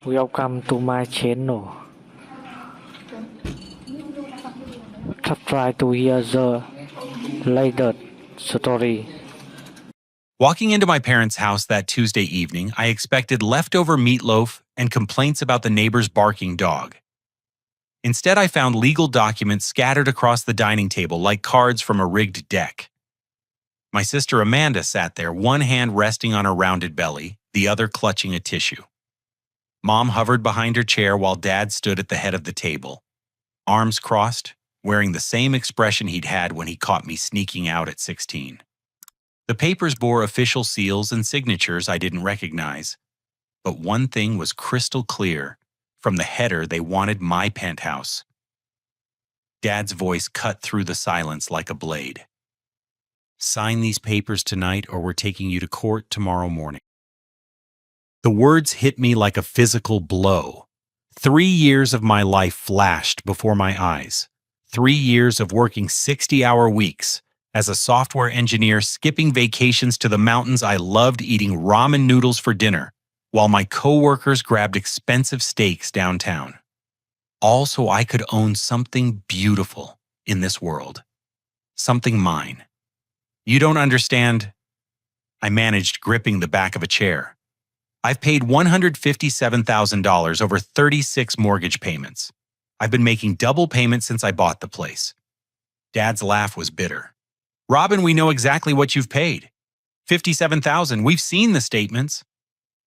Welcome to my channel. Try to hear the latest story. Walking into my parents' house that Tuesday evening, I expected leftover meatloaf and complaints about the neighbor's barking dog. Instead, I found legal documents scattered across the dining table like cards from a rigged deck. My sister Amanda sat there, one hand resting on her rounded belly, the other clutching a tissue. Mom hovered behind her chair while Dad stood at the head of the table, arms crossed, wearing the same expression he'd had when he caught me sneaking out at 16. The papers bore official seals and signatures I didn't recognize. But one thing was crystal clear. From the header, they wanted my penthouse. Dad's voice cut through the silence like a blade. Sign these papers tonight or we're taking you to court tomorrow morning. The words hit me like a physical blow. 3 years of my life flashed before my eyes. 3 years of working 60-hour weeks. As a software engineer, skipping vacations to the mountains, I loved eating ramen noodles for dinner, while my coworkers grabbed expensive steaks downtown. All so I could own something beautiful in this world. Something mine. You don't understand. I managed gripping the back of a chair. I've paid $157,000 over 36 mortgage payments. I've been making double payments since I bought the place. Dad's laugh was bitter. Robin, we know exactly what you've paid. $57,000. We've seen the statements.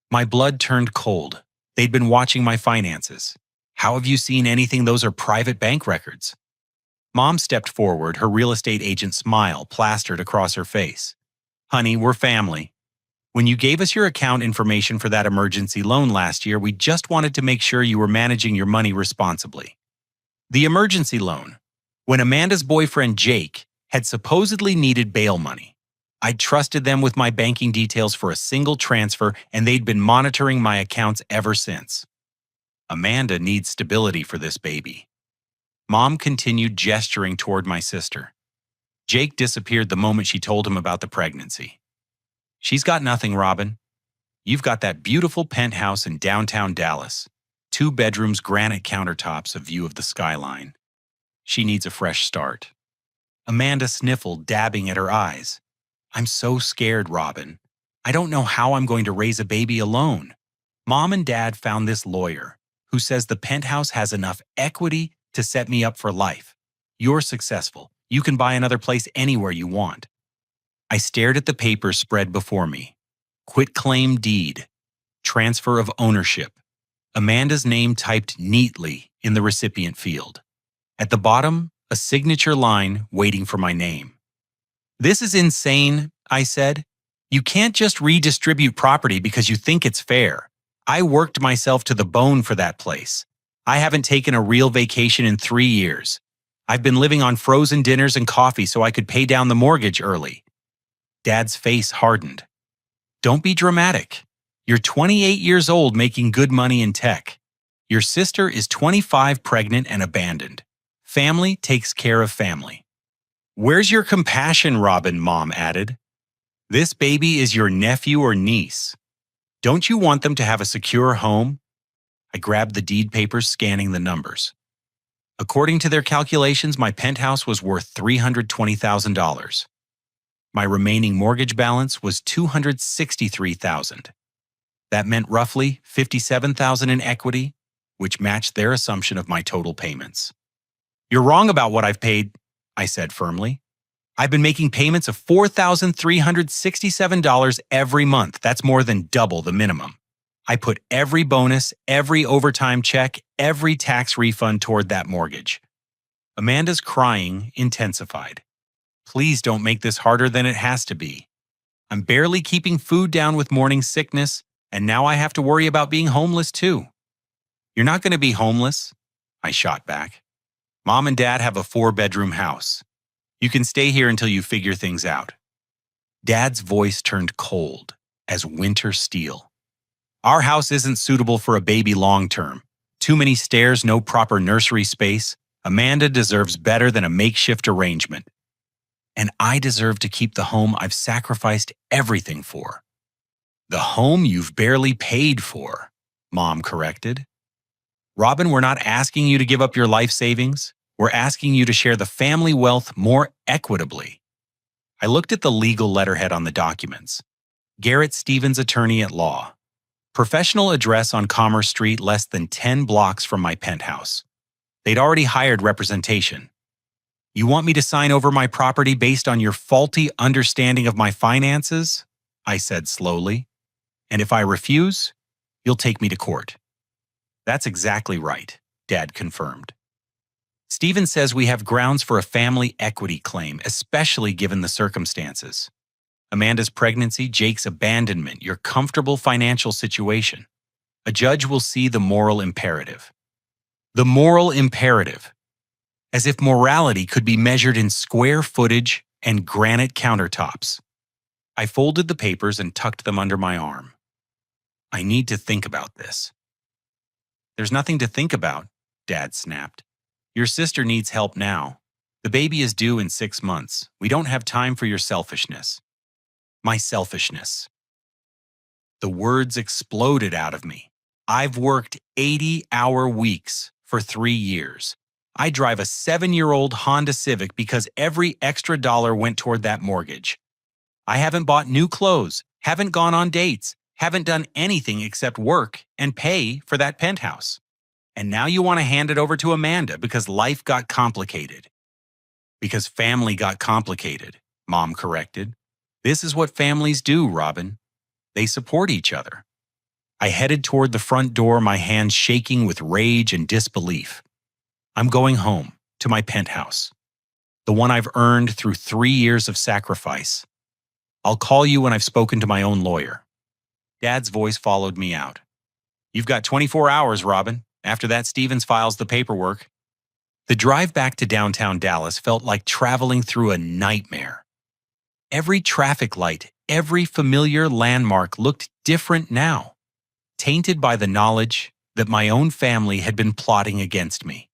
My blood turned cold. They'd been watching my finances. How have you seen anything? Those are private bank records. Mom stepped forward, her real estate agent smile plastered across her face. Honey, we're family. When you gave us your account information for that emergency loan last year, we just wanted to make sure you were managing your money responsibly. The emergency loan. When Amanda's boyfriend, Jake, had supposedly needed bail money. I'd trusted them with my banking details for a single transfer, and they'd been monitoring my accounts ever since. Amanda needs stability for this baby. Mom continued gesturing toward my sister. Jake disappeared the moment she told him about the pregnancy. She's got nothing, Robin. You've got that beautiful penthouse in downtown Dallas. 2 bedrooms, granite countertops, a view of the skyline. She needs a fresh start. Amanda sniffled, dabbing at her eyes. I'm so scared, Robin. I don't know how I'm going to raise a baby alone. Mom and Dad found this lawyer who says the penthouse has enough equity to set me up for life. You're successful. You can buy another place anywhere you want. I stared at the papers spread before me. Quitclaim deed. Transfer of ownership. Amanda's name typed neatly in the recipient field. At the bottom, a signature line waiting for my name. This is insane, I said. You can't just redistribute property because you think it's fair. I worked myself to the bone for that place. I haven't taken a real vacation in 3 years. I've been living on frozen dinners and coffee so I could pay down the mortgage early. Dad's face hardened. Don't be dramatic. You're 28 years old making good money in tech. Your sister is 25 pregnant and abandoned. Family takes care of family. Where's your compassion, Robin? Mom added. This baby is your nephew or niece. Don't you want them to have a secure home? I grabbed the deed papers, scanning the numbers. According to their calculations, my penthouse was worth $320,000. My remaining mortgage balance was $263,000. That meant roughly $57,000 in equity, which matched their assumption of my total payments. You're wrong about what I've paid, I said firmly. I've been making payments of $4,367 every month. That's more than double the minimum. I put every bonus, every overtime check, every tax refund toward that mortgage. Amanda's crying intensified. Please don't make this harder than it has to be. I'm barely keeping food down with morning sickness, and now I have to worry about being homeless too. You're not going to be homeless, I shot back. Mom and Dad have a 4-bedroom house. You can stay here until you figure things out. Dad's voice turned cold as winter steel. Our house isn't suitable for a baby long term. Too many stairs, no proper nursery space. Amanda deserves better than a makeshift arrangement. And I deserve to keep the home I've sacrificed everything for. The home you've barely paid for. Mom corrected. Robin, we're not asking you to give up your life savings. We're asking you to share the family wealth more equitably. I looked at the legal letterhead on the documents. Garrett Stevens, attorney at law. Professional address on Commerce Street, less than 10 blocks from my penthouse. They'd already hired representation. You want me to sign over my property based on your faulty understanding of my finances? I said slowly. And if I refuse, you'll take me to court. That's exactly right, Dad confirmed. Stephen says we have grounds for a family equity claim, especially given the circumstances. Amanda's pregnancy, Jake's abandonment, your comfortable financial situation. A judge will see the moral imperative. The moral imperative. As if morality could be measured in square footage and granite countertops. I folded the papers and tucked them under my arm. I need to think about this. There's nothing to think about, Dad snapped. Your sister needs help now. The baby is due in 6 months. We don't have time for your selfishness. My selfishness. The words exploded out of me. I've worked 80-hour weeks for 3 years. I drive a 7-year-old Honda Civic because every extra dollar went toward that mortgage. I haven't bought new clothes, haven't gone on dates, haven't done anything except work and pay for that penthouse. And now you want to hand it over to Amanda because life got complicated. Because family got complicated, Mom corrected. This is what families do, Robin. They support each other. I headed toward the front door, my hands shaking with rage and disbelief. I'm going home, to my penthouse. The one I've earned through 3 years of sacrifice. I'll call you when I've spoken to my own lawyer. Dad's voice followed me out. You've got 24 hours, Robin. After that, Stevens files the paperwork. The drive back to downtown Dallas felt like traveling through a nightmare. Every traffic light, every familiar landmark looked different now, tainted by the knowledge that my own family had been plotting against me.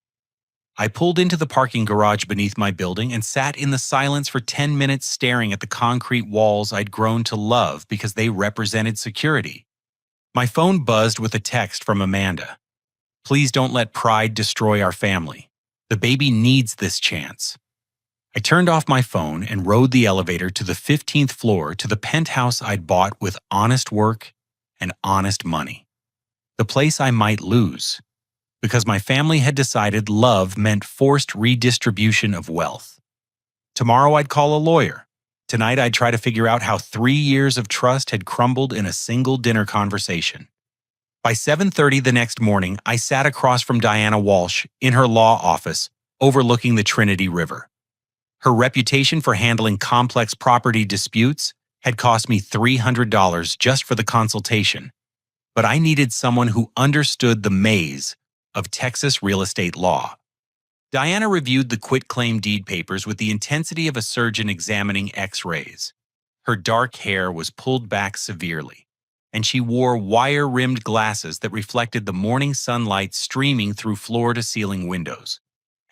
I pulled into the parking garage beneath my building and sat in the silence for 10 minutes staring at the concrete walls I'd grown to love because they represented security. My phone buzzed with a text from Amanda. Please don't let pride destroy our family. The baby needs this chance. I turned off my phone and rode the elevator to the 15th floor to the penthouse I'd bought with honest work and honest money. The place I might lose, because my family had decided love meant forced redistribution of wealth. Tomorrow I'd call a lawyer. Tonight I'd try to figure out how 3 years of trust had crumbled in a single dinner conversation. By 7:30 the next morning, I sat across from Diana Walsh in her law office overlooking the Trinity River. Her reputation for handling complex property disputes had cost me $300 just for the consultation, but I needed someone who understood the maze of Texas real estate law. Diana reviewed the quitclaim deed papers with the intensity of a surgeon examining X-rays. Her dark hair was pulled back severely, and she wore wire-rimmed glasses that reflected the morning sunlight streaming through floor-to-ceiling windows.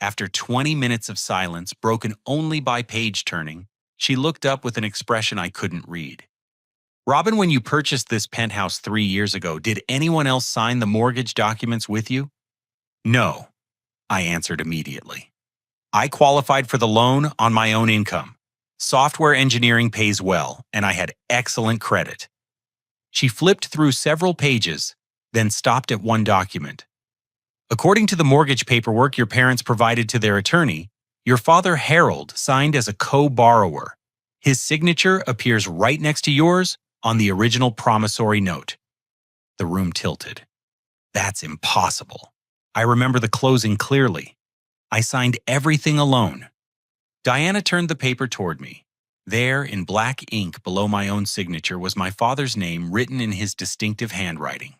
After 20 minutes of silence, broken only by page-turning, she looked up with an expression I couldn't read. Robin, when you purchased this penthouse 3 years ago, did anyone else sign the mortgage documents with you? No, I answered immediately. I qualified for the loan on my own income. Software engineering pays well, and I had excellent credit. She flipped through several pages, then stopped at one document. According to the mortgage paperwork your parents provided to their attorney, your father Harold signed as a co-borrower. His signature appears right next to yours on the original promissory note. The room tilted. That's impossible. I remember the closing clearly. I signed everything alone. Diana turned the paper toward me. There, in black ink below my own signature, was my father's name written in his distinctive handwriting.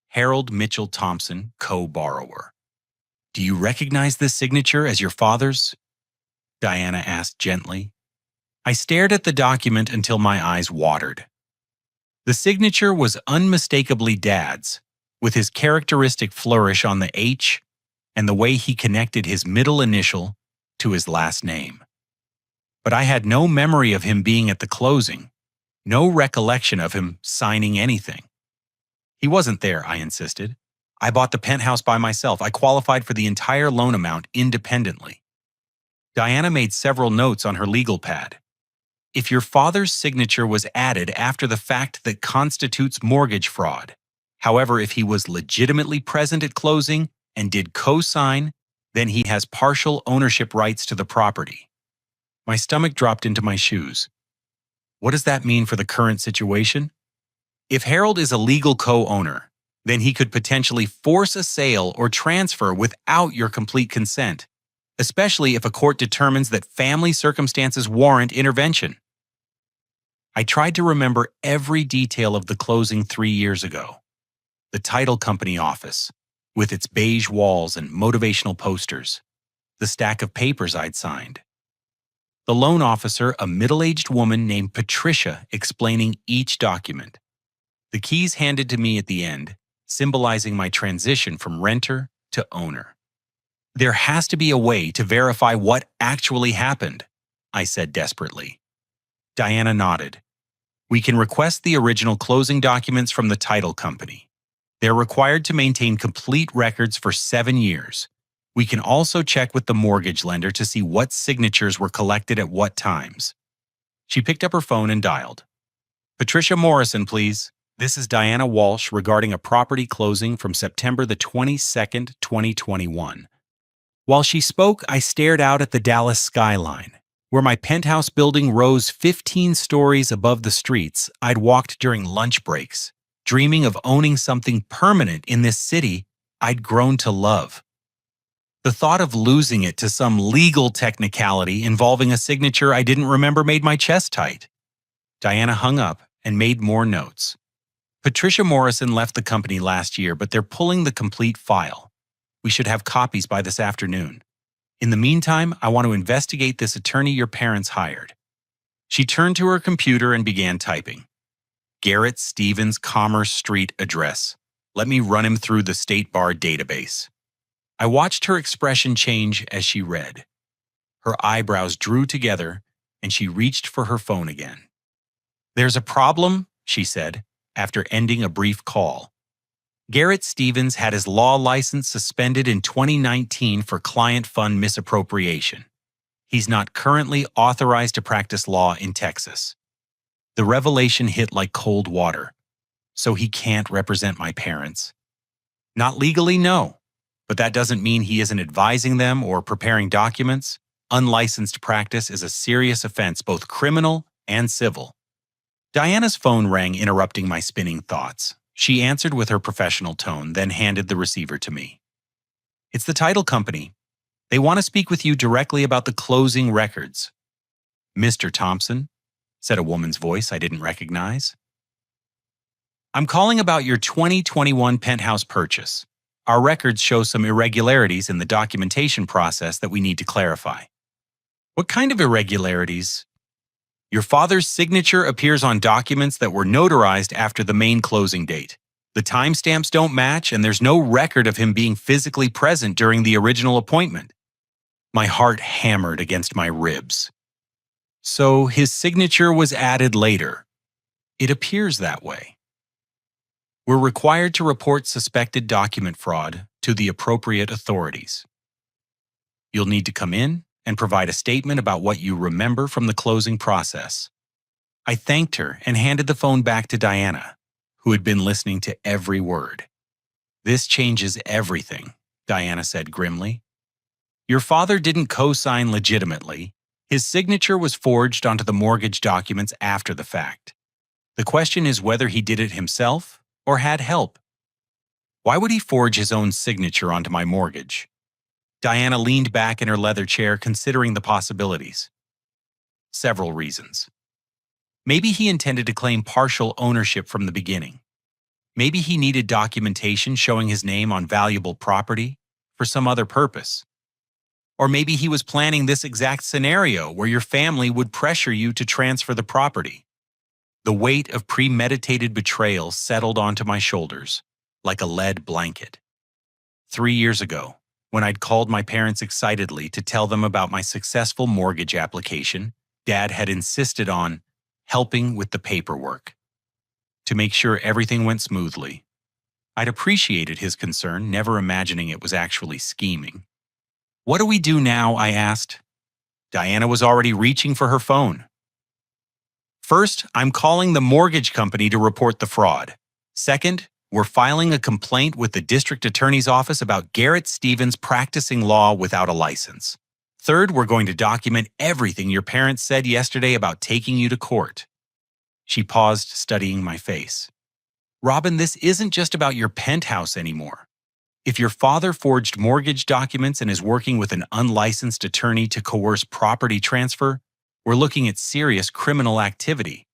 Harold Mitchell Thompson, co-borrower. Do you recognize this signature as your father's? Diana asked gently. I stared at the document until my eyes watered. The signature was unmistakably Dad's, with his characteristic flourish on the H and the way he connected his middle initial to his last name. But I had no memory of him being at the closing, no recollection of him signing anything. He wasn't there, I insisted. I bought the penthouse by myself. I qualified for the entire loan amount independently. Diana made several notes on her legal pad. If your father's signature was added after the fact, that constitutes mortgage fraud. However, if he was legitimately present at closing and did co-sign, then he has partial ownership rights to the property. My stomach dropped into my shoes. What does that mean for the current situation? If Harold is a legal co-owner, then he could potentially force a sale or transfer without your complete consent, especially if a court determines that family circumstances warrant intervention. I tried to remember every detail of the closing 3 years ago. The title company office, with its beige walls and motivational posters. The stack of papers I'd signed. The loan officer, a middle-aged woman named Patricia, explaining each document. The keys handed to me at the end, symbolizing my transition from renter to owner. There has to be a way to verify what actually happened, I said desperately. Diana nodded. We can request the original closing documents from the title company. They're required to maintain complete records for 7 years. We can also check with the mortgage lender to see what signatures were collected at what times. She picked up her phone and dialed. Patricia Morrison, please. This is Diana Walsh regarding a property closing from September the 22nd, 2021. While she spoke, I stared out at the Dallas skyline, where my penthouse building rose 15 stories above the streets I'd walked during lunch breaks, dreaming of owning something permanent in this city I'd grown to love. The thought of losing it to some legal technicality involving a signature I didn't remember made my chest tight. Diana hung up and made more notes. Patricia Morrison left the company last year, but they're pulling the complete file. We should have copies by this afternoon. In the meantime, I want to investigate this attorney your parents hired. She turned to her computer and began typing. Garrett Stevens Commerce Street address. Let me run him through the State Bar database. I watched her expression change as she read. Her eyebrows drew together, and she reached for her phone again. There's a problem, she said, after ending a brief call. Garrett Stevens had his law license suspended in 2019 for client fund misappropriation. He's not currently authorized to practice law in Texas. The revelation hit like cold water. So he can't represent my parents. Not legally, no. But that doesn't mean he isn't advising them or preparing documents. Unlicensed practice is a serious offense, both criminal and civil. Diana's phone rang, interrupting my spinning thoughts. She answered with her professional tone, then handed the receiver to me. It's the title company. They want to speak with you directly about the closing records. Mr. Thompson, said a woman's voice I didn't recognize. I'm calling about your 2021 penthouse purchase. Our records show some irregularities in the documentation process that we need to clarify. What kind of irregularities? Your father's signature appears on documents that were notarized after the main closing date. The timestamps don't match, and there's no record of him being physically present during the original appointment. My heart hammered against my ribs. So his signature was added later. It appears that way. We're required to report suspected document fraud to the appropriate authorities. You'll need to come in and provide a statement about what you remember from the closing process. I thanked her and handed the phone back to Diana, who had been listening to every word. This changes everything, Diana said grimly. Your father didn't co-sign legitimately. His signature was forged onto the mortgage documents after the fact. The question is whether he did it himself or had help. Why would he forge his own signature onto my mortgage? Diana leaned back in her leather chair, considering the possibilities. Several reasons. Maybe he intended to claim partial ownership from the beginning. Maybe he needed documentation showing his name on valuable property for some other purpose. Or maybe he was planning this exact scenario where your family would pressure you to transfer the property. The weight of premeditated betrayal settled onto my shoulders like a lead blanket. 3 years ago, when I'd called my parents excitedly to tell them about my successful mortgage application, Dad had insisted on helping with the paperwork to make sure everything went smoothly. I'd appreciated his concern, never imagining it was actually scheming. "What do we do now?" I asked. Diana was already reaching for her phone. "First, I'm calling the mortgage company to report the fraud. Second, we're filing a complaint with the district attorney's office about Garrett Stevens practicing law without a license. Third, we're going to document everything your parents said yesterday about taking you to court." She paused, studying my face. "Robin, this isn't just about your penthouse anymore. If your father forged mortgage documents and is working with an unlicensed attorney to coerce property transfer, we're looking at serious criminal activity."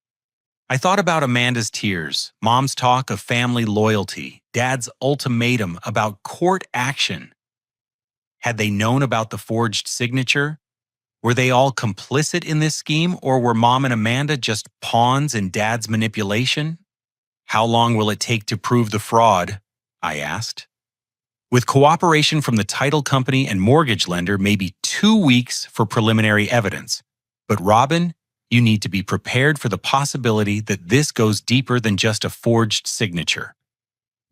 I thought about Amanda's tears, Mom's talk of family loyalty, Dad's ultimatum about court action. Had they known about the forged signature? Were they all complicit in this scheme, or were Mom and Amanda just pawns in Dad's manipulation? "How long will it take to prove the fraud?" I asked. "With cooperation from the title company and mortgage lender, maybe 2 weeks for preliminary evidence. But Robin, you need to be prepared for the possibility that this goes deeper than just a forged signature."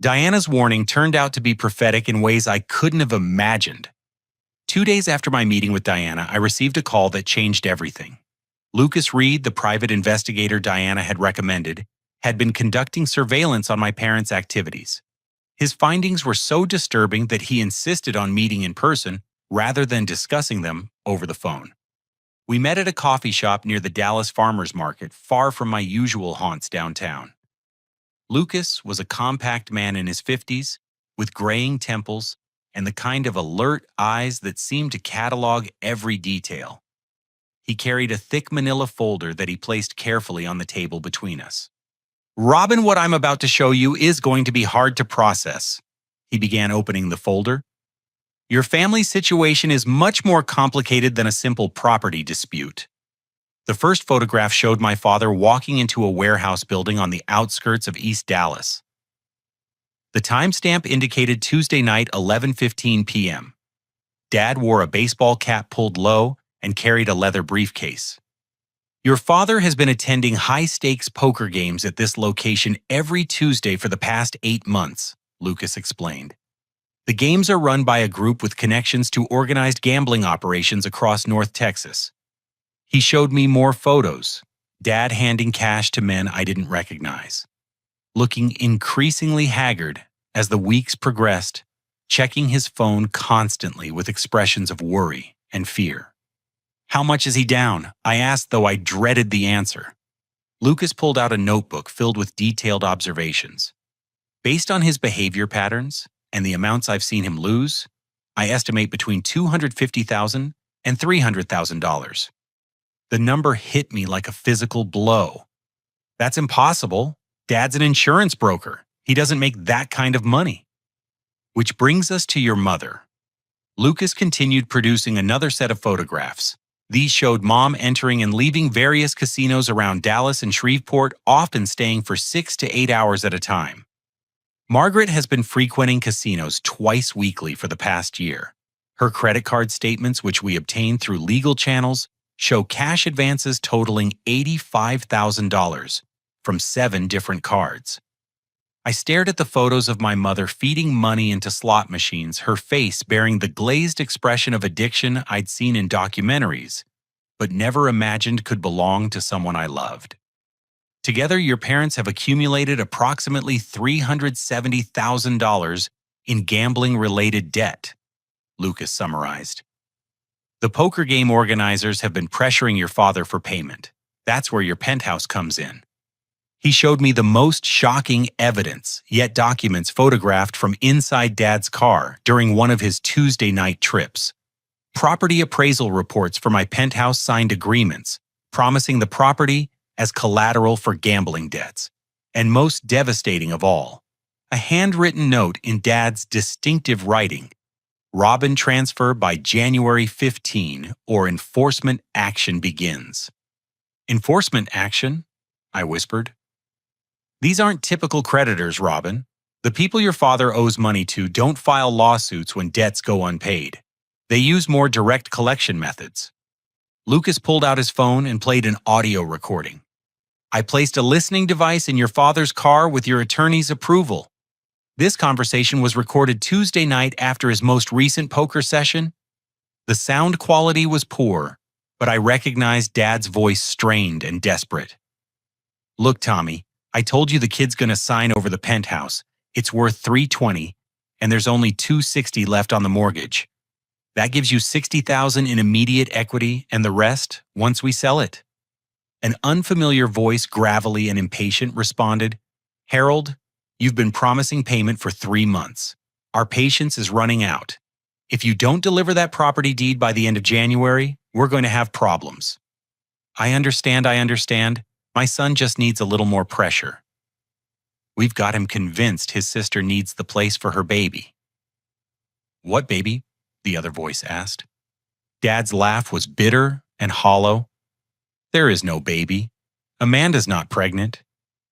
Diana's warning turned out to be prophetic in ways I couldn't have imagined. 2 days after my meeting with Diana, I received a call that changed everything. Lucas Reed, the private investigator Diana had recommended, had been conducting surveillance on my parents' activities. His findings were so disturbing that he insisted on meeting in person rather than discussing them over the phone. We met at a coffee shop near the Dallas Farmers Market, far from my usual haunts downtown. Lucas was a compact man in his 50s, with graying temples and the kind of alert eyes that seemed to catalog every detail. He carried a thick manila folder that he placed carefully on the table between us. "Robin, what I'm about to show you is going to be hard to process." He began opening the folder. "Your family situation is much more complicated than a simple property dispute." The first photograph showed my father walking into a warehouse building on the outskirts of East Dallas. The timestamp indicated Tuesday night, 11:15 p.m. Dad wore a baseball cap pulled low and carried a leather briefcase. "Your father has been attending high-stakes poker games at this location every Tuesday for the past 8 months, Lucas explained. "The games are run by a group with connections to organized gambling operations across North Texas." He showed me more photos, Dad handing cash to men I didn't recognize. Looking increasingly haggard as the weeks progressed, checking his phone constantly with expressions of worry and fear. "How much is he down?" I asked, though I dreaded the answer. Lucas pulled out a notebook filled with detailed observations. "Based on his behavior patterns and the amounts I've seen him lose, I estimate between $250,000 and $300,000. The number hit me like a physical blow. "That's impossible. Dad's an insurance broker. He doesn't make that kind of money." "Which brings us to your mother." Lucas continued producing another set of photographs. These showed Mom entering and leaving various casinos around Dallas and Shreveport, often staying for 6 to 8 hours at a time. "Margaret has been frequenting casinos twice weekly for the past year. Her credit card statements, which we obtained through legal channels, show cash advances totaling $85,000 from 7 different cards." I stared at the photos of my mother feeding money into slot machines, her face bearing the glazed expression of addiction I'd seen in documentaries, but never imagined could belong to someone I loved. "Together, your parents have accumulated approximately $370,000 in gambling-related debt," Lucas summarized. "The poker game organizers have been pressuring your father for payment. That's where your penthouse comes in." He showed me the most shocking evidence, yet documents photographed from inside Dad's car during one of his Tuesday night trips. Property appraisal reports for my penthouse signed agreements, promising the property as collateral for gambling debts. And most devastating of all, a handwritten note in Dad's distinctive writing: "Robin transfer by January 15 or enforcement action begins." "Enforcement action?" I whispered. "These aren't typical creditors, Robin. The people your father owes money to don't file lawsuits when debts go unpaid. They use more direct collection methods." Lucas pulled out his phone and played an audio recording. "I placed a listening device in your father's car with your attorney's approval." This conversation was recorded Tuesday night after his most recent poker session. The sound quality was poor, but I recognized Dad's voice strained and desperate. "Look, Tommy, I told you the kid's gonna sign over the penthouse. It's worth $320, and there's only $260 left on the mortgage. That gives you $60,000 in immediate equity and the rest once we sell it." An unfamiliar voice, gravelly and impatient, responded, "Harold, you've been promising payment for 3 months. Our patience is running out. If you don't deliver that property deed by the end of January, we're going to have problems." I understand. My son just needs a little more pressure." "We've got him convinced his sister needs the place for her baby." "What baby?" the other voice asked. Dad's laugh was bitter and hollow. "There is no baby. Amanda's not pregnant.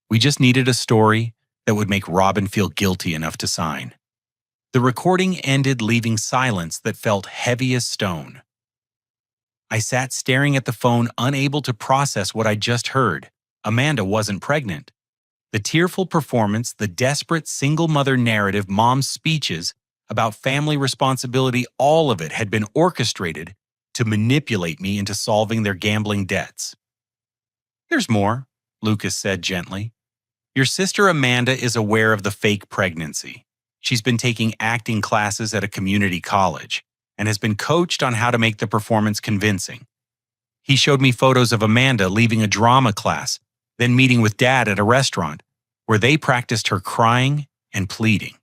We just needed a story that would make Robin feel guilty enough to sign." The recording ended, leaving silence that felt heavy as stone. I sat staring at the phone, unable to process what I'd just heard. Amanda wasn't pregnant. The tearful performance, the desperate single mother narrative, Mom's speeches about family responsibility, all of it had been orchestrated to manipulate me into solving their gambling debts. "There's more," Lucas said gently. "Your sister Amanda is aware of the fake pregnancy. She's been taking acting classes at a community college and has been coached on how to make the performance convincing. He showed me photos of Amanda leaving a drama class, then meeting with Dad at a restaurant, where they practiced her crying and pleading.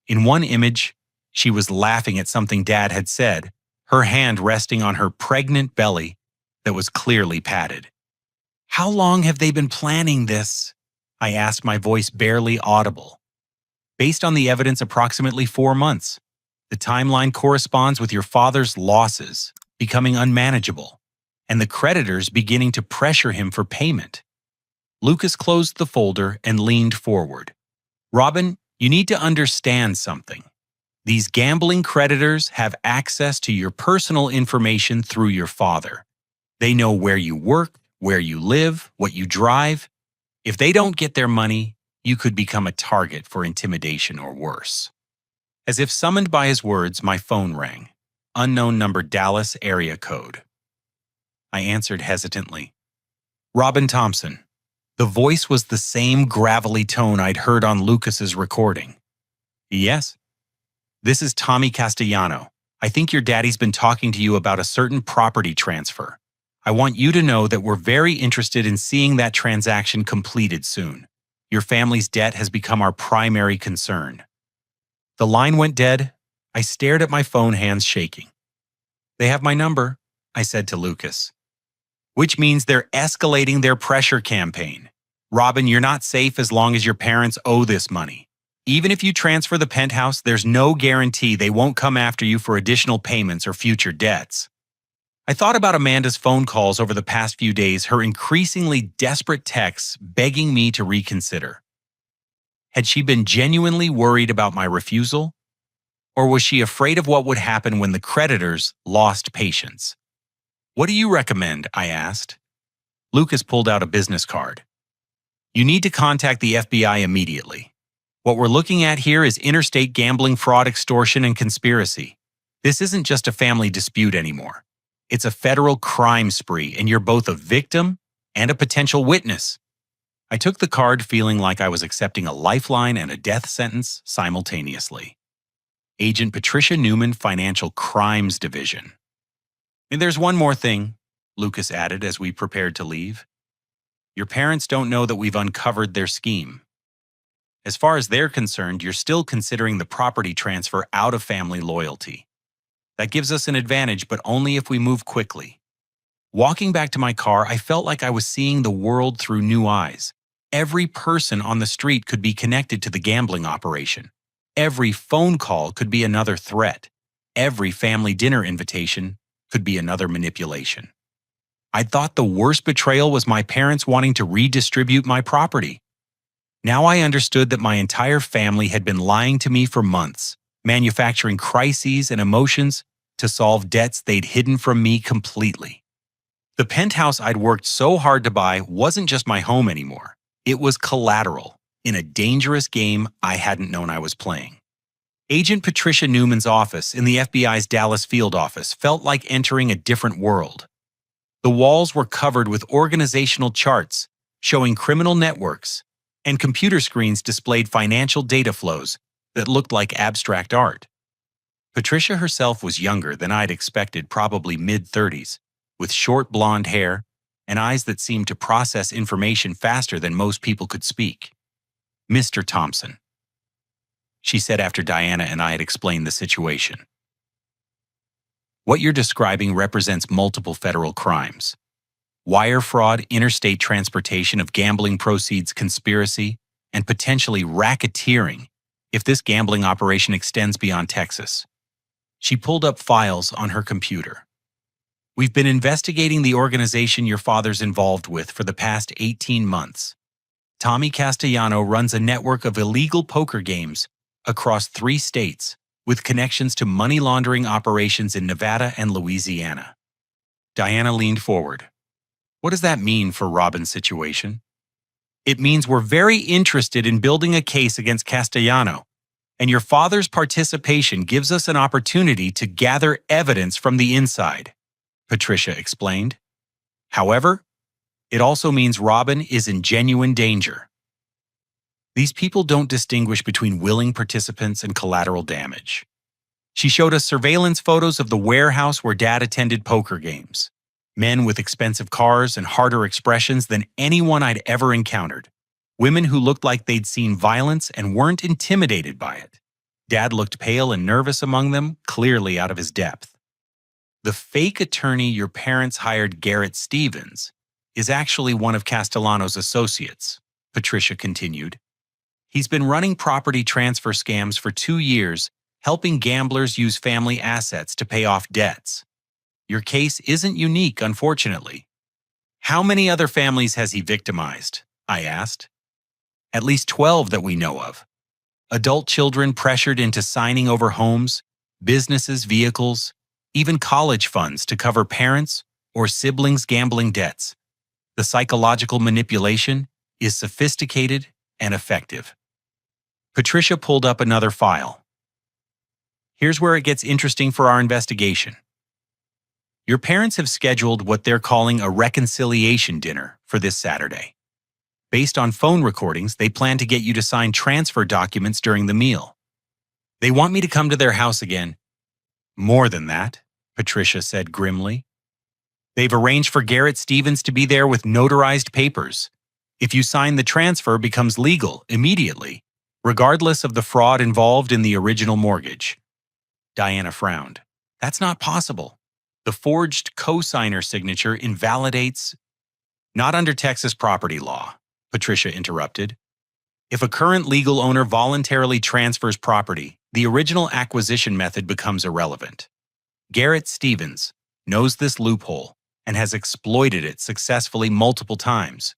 In one image, she was laughing at something Dad had said, her hand resting on her pregnant belly that was clearly padded. "How long have they been planning this?" I asked, my voice barely audible. "Based on the evidence, approximately 4 months. The timeline corresponds with your father's losses becoming unmanageable, and the creditors beginning to pressure him for payment." Lucas closed the folder and leaned forward. "Robin, you need to understand something. These gambling creditors have access to your personal information through your father. They know where you work, where you live, what you drive. If they don't get their money, you could become a target for intimidation or worse." As if summoned by his words, my phone rang. Unknown number, Dallas area code. I answered hesitantly. "Robin Thompson." The voice was the same gravelly tone I'd heard on Lucas's recording. "Yes?" "This is Tommy Castellano. I think your daddy's been talking to you about a certain property transfer. I want you to know that we're very interested in seeing that transaction completed soon. Your family's debt has become our primary concern." The line went dead. I stared at my phone, hands shaking. "They have my number," I said to Lucas. "Which means they're escalating their pressure campaign. Robin, you're not safe as long as your parents owe this money. Even if you transfer the penthouse, there's no guarantee they won't come after you for additional payments or future debts." I thought about Amanda's phone calls over the past few days, her increasingly desperate texts begging me to reconsider. Had she been genuinely worried about my refusal? Or was she afraid of what would happen when the creditors lost patience? "What do you recommend?" I asked. Lucas pulled out a business card. "You need to contact the FBI immediately. What we're looking at here is interstate gambling, fraud, extortion, and conspiracy. This isn't just a family dispute anymore. It's a federal crime spree, and you're both a victim and a potential witness." I took the card, feeling like I was accepting a lifeline and a death sentence simultaneously. Agent Patricia Newman, Financial Crimes Division. "And there's one more thing," Lucas added as we prepared to leave. "Your parents don't know that we've uncovered their scheme. As far as they're concerned, you're still considering the property transfer out of family loyalty. That gives us an advantage, but only if we move quickly." Walking back to my car, I felt like I was seeing the world through new eyes. Every person on the street could be connected to the gambling operation. Every phone call could be another threat. Every family dinner invitation could be another manipulation. I thought the worst betrayal was my parents wanting to redistribute my property. Now I understood that my entire family had been lying to me for months, manufacturing crises and emotions to solve debts they'd hidden from me completely. The penthouse I'd worked so hard to buy wasn't just my home anymore. It was collateral. in a dangerous game I hadn't known I was playing. Agent Patricia Newman's office in the FBI's Dallas field office felt like entering a different world. The walls were covered with organizational charts showing criminal networks, and computer screens displayed financial data flows that looked like abstract art. Patricia herself was younger than I'd expected, probably mid-30s, with short blonde hair and eyes that seemed to process information faster than most people could speak. "Mr. Thompson," she said after Diana and I had explained the situation. "What you're describing represents multiple federal crimes: wire fraud, interstate transportation of gambling proceeds, conspiracy, and potentially racketeering if this gambling operation extends beyond Texas." She pulled up files on her computer. "We've been investigating the organization your father's involved with for the past 18 months. Tommy Castellano runs a network of illegal poker games across 3 states with connections to money laundering operations in Nevada and Louisiana." Diana leaned forward. "What does that mean for Robin's situation?" "It means we're very interested in building a case against Castellano, and your father's participation gives us an opportunity to gather evidence from the inside," Patricia explained. "However, it also means Robin is in genuine danger. These people don't distinguish between willing participants and collateral damage." She showed us surveillance photos of the warehouse where Dad attended poker games. Men with expensive cars and harder expressions than anyone I'd ever encountered. Women who looked like they'd seen violence and weren't intimidated by it. Dad looked pale and nervous among them, clearly out of his depth. "The fake attorney your parents hired, Garrett Stevens, is actually one of Castellano's associates," Patricia continued. "He's been running property transfer scams for 2 years, helping gamblers use family assets to pay off debts. Your case isn't unique, unfortunately." "How many other families has he victimized?" I asked. "At least 12 that we know of. Adult children pressured into signing over homes, businesses, vehicles, even college funds to cover parents' or siblings' gambling debts. The psychological manipulation is sophisticated and effective." Patricia pulled up another file. "Here's where it gets interesting for our investigation. Your parents have scheduled what they're calling a reconciliation dinner for this Saturday. Based on phone recordings, they plan to get you to sign transfer documents during the meal. They want me to come to their house again." "More than that," Patricia said grimly. "They've arranged for Garrett Stevens to be there with notarized papers. If you sign, the transfer becomes legal immediately, regardless of the fraud involved in the original mortgage." Diana frowned. "That's not possible. The forged co-signer signature invalidates—" "Not under Texas property law," Patricia interrupted. "If a current legal owner voluntarily transfers property, the original acquisition method becomes irrelevant. Garrett Stevens knows this loophole and has exploited it successfully multiple times.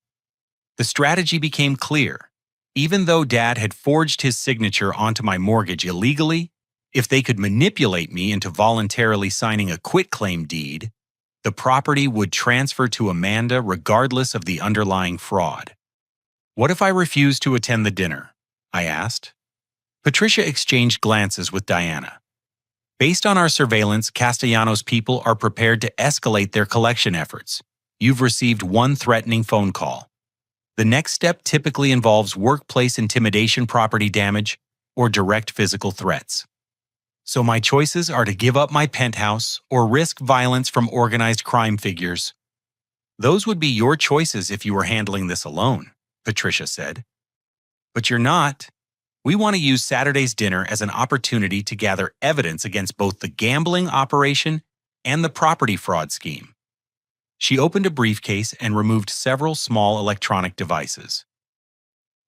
The strategy became clear. Even though Dad had forged his signature onto my mortgage illegally, if they could manipulate me into voluntarily signing a quitclaim deed, the property would transfer to Amanda regardless of the underlying fraud." "What if I refuse to attend the dinner?" I asked. Patricia exchanged glances with Diana. "Based on our surveillance, Castellano's people are prepared to escalate their collection efforts. You've received 1 threatening phone call. The next step typically involves workplace intimidation, property damage, or direct physical threats. So my choices are to give up my penthouse or risk violence from organized crime figures." "Those would be your choices if you were handling this alone," Patricia said. "But you're not. We want to use Saturday's dinner as an opportunity to gather evidence against both the gambling operation and the property fraud scheme." She opened a briefcase and removed several small electronic devices.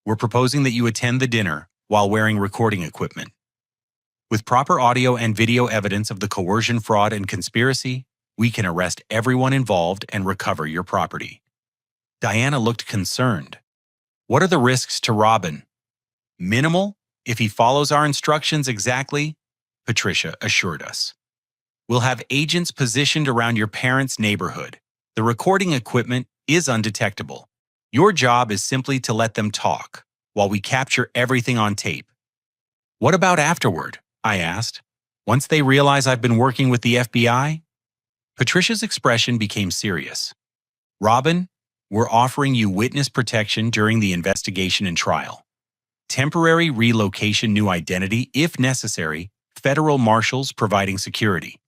"We're proposing that you attend the dinner while wearing recording equipment. With proper audio and video evidence of the coercion, fraud, and conspiracy, we can arrest everyone involved and recover your property." Diana looked concerned. "What are the risks to Robin?" "Minimal, if he follows our instructions exactly," Patricia assured us. "We'll have agents positioned around your parents' neighborhood. The recording equipment is undetectable. Your job is simply to let them talk, while we capture everything on tape. What about afterward? I asked. Once they realize I've been working with the FBI? Patricia's expression became serious. Robin, we're offering you witness protection during the investigation and trial. Temporary relocation, new identity, if necessary, federal marshals providing security.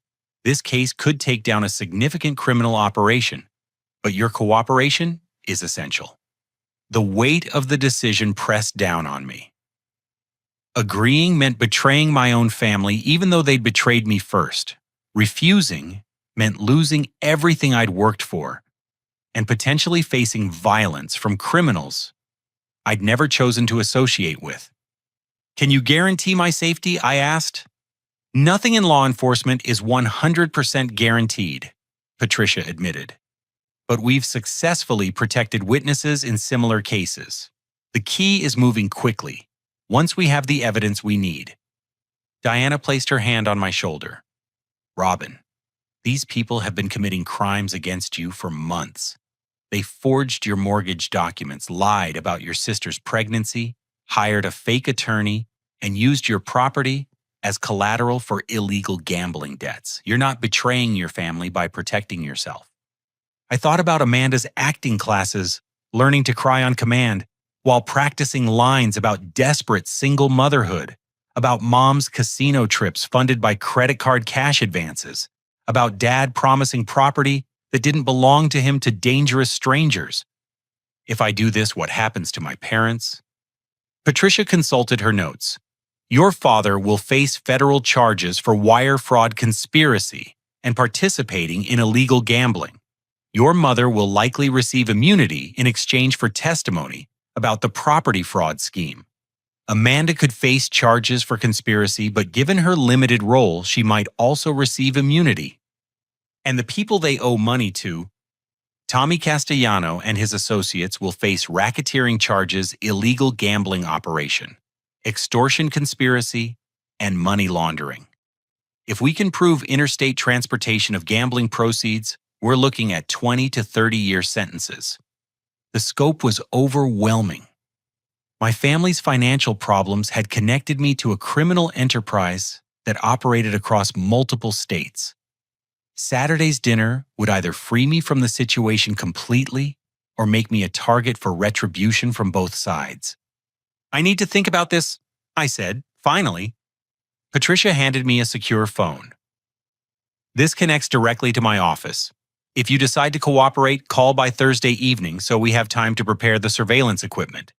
This case could take down a significant criminal operation, but your cooperation is essential. The weight of the decision pressed down on me. Agreeing meant betraying my own family even though they'd betrayed me first. Refusing meant losing everything I'd worked for and potentially facing violence from criminals I'd never chosen to associate with. Can you guarantee my safety? I asked. Nothing in law enforcement is 100% guaranteed, Patricia admitted. But we've successfully protected witnesses in similar cases. The key is moving quickly, once we have the evidence we need. Diana placed her hand on my shoulder. Robin, these people have been committing crimes against you for months. They forged your mortgage documents, lied about your sister's pregnancy, hired a fake attorney, and used your property as collateral for illegal gambling debts. You're not betraying your family by protecting yourself. I thought about Amanda's acting classes, learning to cry on command, while practicing lines about desperate single motherhood, about mom's casino trips funded by credit card cash advances, about dad promising property that didn't belong to him to dangerous strangers. If I do this, what happens to my parents? Patricia consulted her notes. Your father will face federal charges for wire fraud conspiracy and participating in illegal gambling. Your mother will likely receive immunity in exchange for testimony about the property fraud scheme. Amanda could face charges for conspiracy, but given her limited role, she might also receive immunity. And the people they owe money to, Tommy Castellano and his associates will face racketeering charges, illegal gambling operation, extortion conspiracy, and money laundering. If we can prove interstate transportation of gambling proceeds, we're looking at 20 to 30-year sentences. The scope was overwhelming. My family's financial problems had connected me to a criminal enterprise that operated across multiple states. Saturday's dinner would either free me from the situation completely or make me a target for retribution from both sides. I need to think about this, I said, finally. Patricia handed me a secure phone. This connects directly to my office. If you decide to cooperate, call by Thursday evening so we have time to prepare the surveillance equipment.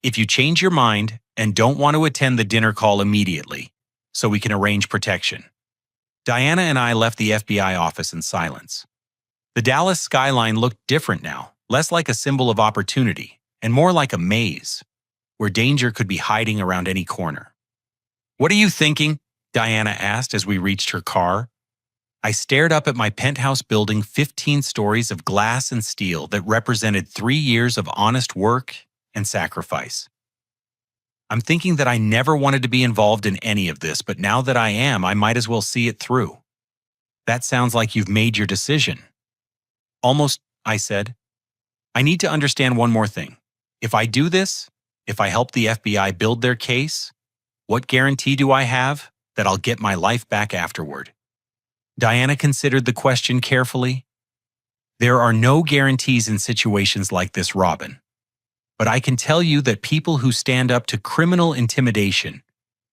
If you change your mind and don't want to attend the dinner call immediately, so we can arrange protection. Diana and I left the FBI office in silence. The Dallas skyline looked different now, less like a symbol of opportunity and more like a maze, where danger could be hiding around any corner. What are you thinking? Diana asked as we reached her car. I stared up at my penthouse building, 15 stories of glass and steel that represented 3 years of honest work and sacrifice. I'm thinking that I never wanted to be involved in any of this, but now that I am, I might as well see it through. That sounds like you've made your decision. Almost, I said. I need to understand one more thing. If I do this, if I help the FBI build their case, what guarantee do I have that I'll get my life back afterward? Diana considered the question carefully. There are no guarantees in situations like this, Robin. But I can tell you that people who stand up to criminal intimidation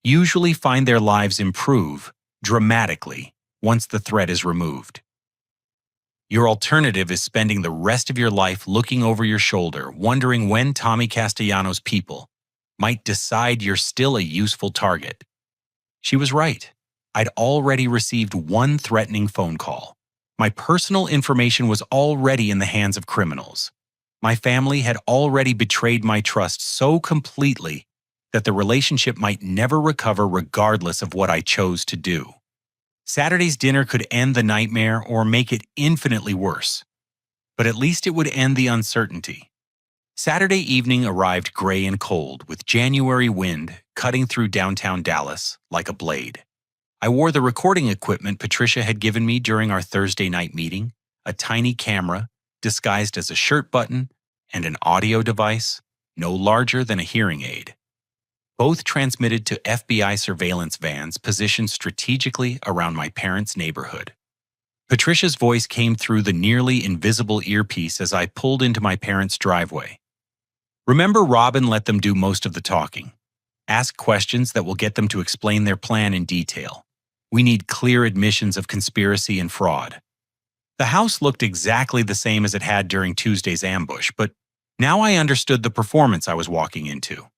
usually find their lives improve dramatically once the threat is removed. Your alternative is spending the rest of your life looking over your shoulder, wondering when Tommy Castellano's people might decide you're still a useful target. She was right. I'd already received one threatening phone call. My personal information was already in the hands of criminals. My family had already betrayed my trust so completely that the relationship might never recover regardless of what I chose to do. Saturday's dinner could end the nightmare or make it infinitely worse, but at least it would end the uncertainty. Saturday evening arrived gray and cold, with January wind cutting through downtown Dallas like a blade. I wore the recording equipment Patricia had given me during our Thursday night meeting, a tiny camera disguised as a shirt button and an audio device, no larger than a hearing aid. Both transmitted to FBI surveillance vans positioned strategically around my parents' neighborhood. Patricia's voice came through the nearly invisible earpiece as I pulled into my parents' driveway. Remember, Robin let them do most of the talking. Ask questions that will get them to explain their plan in detail. We need clear admissions of conspiracy and fraud. The house looked exactly the same as it had during Tuesday's ambush, but now I understood the performance I was walking into.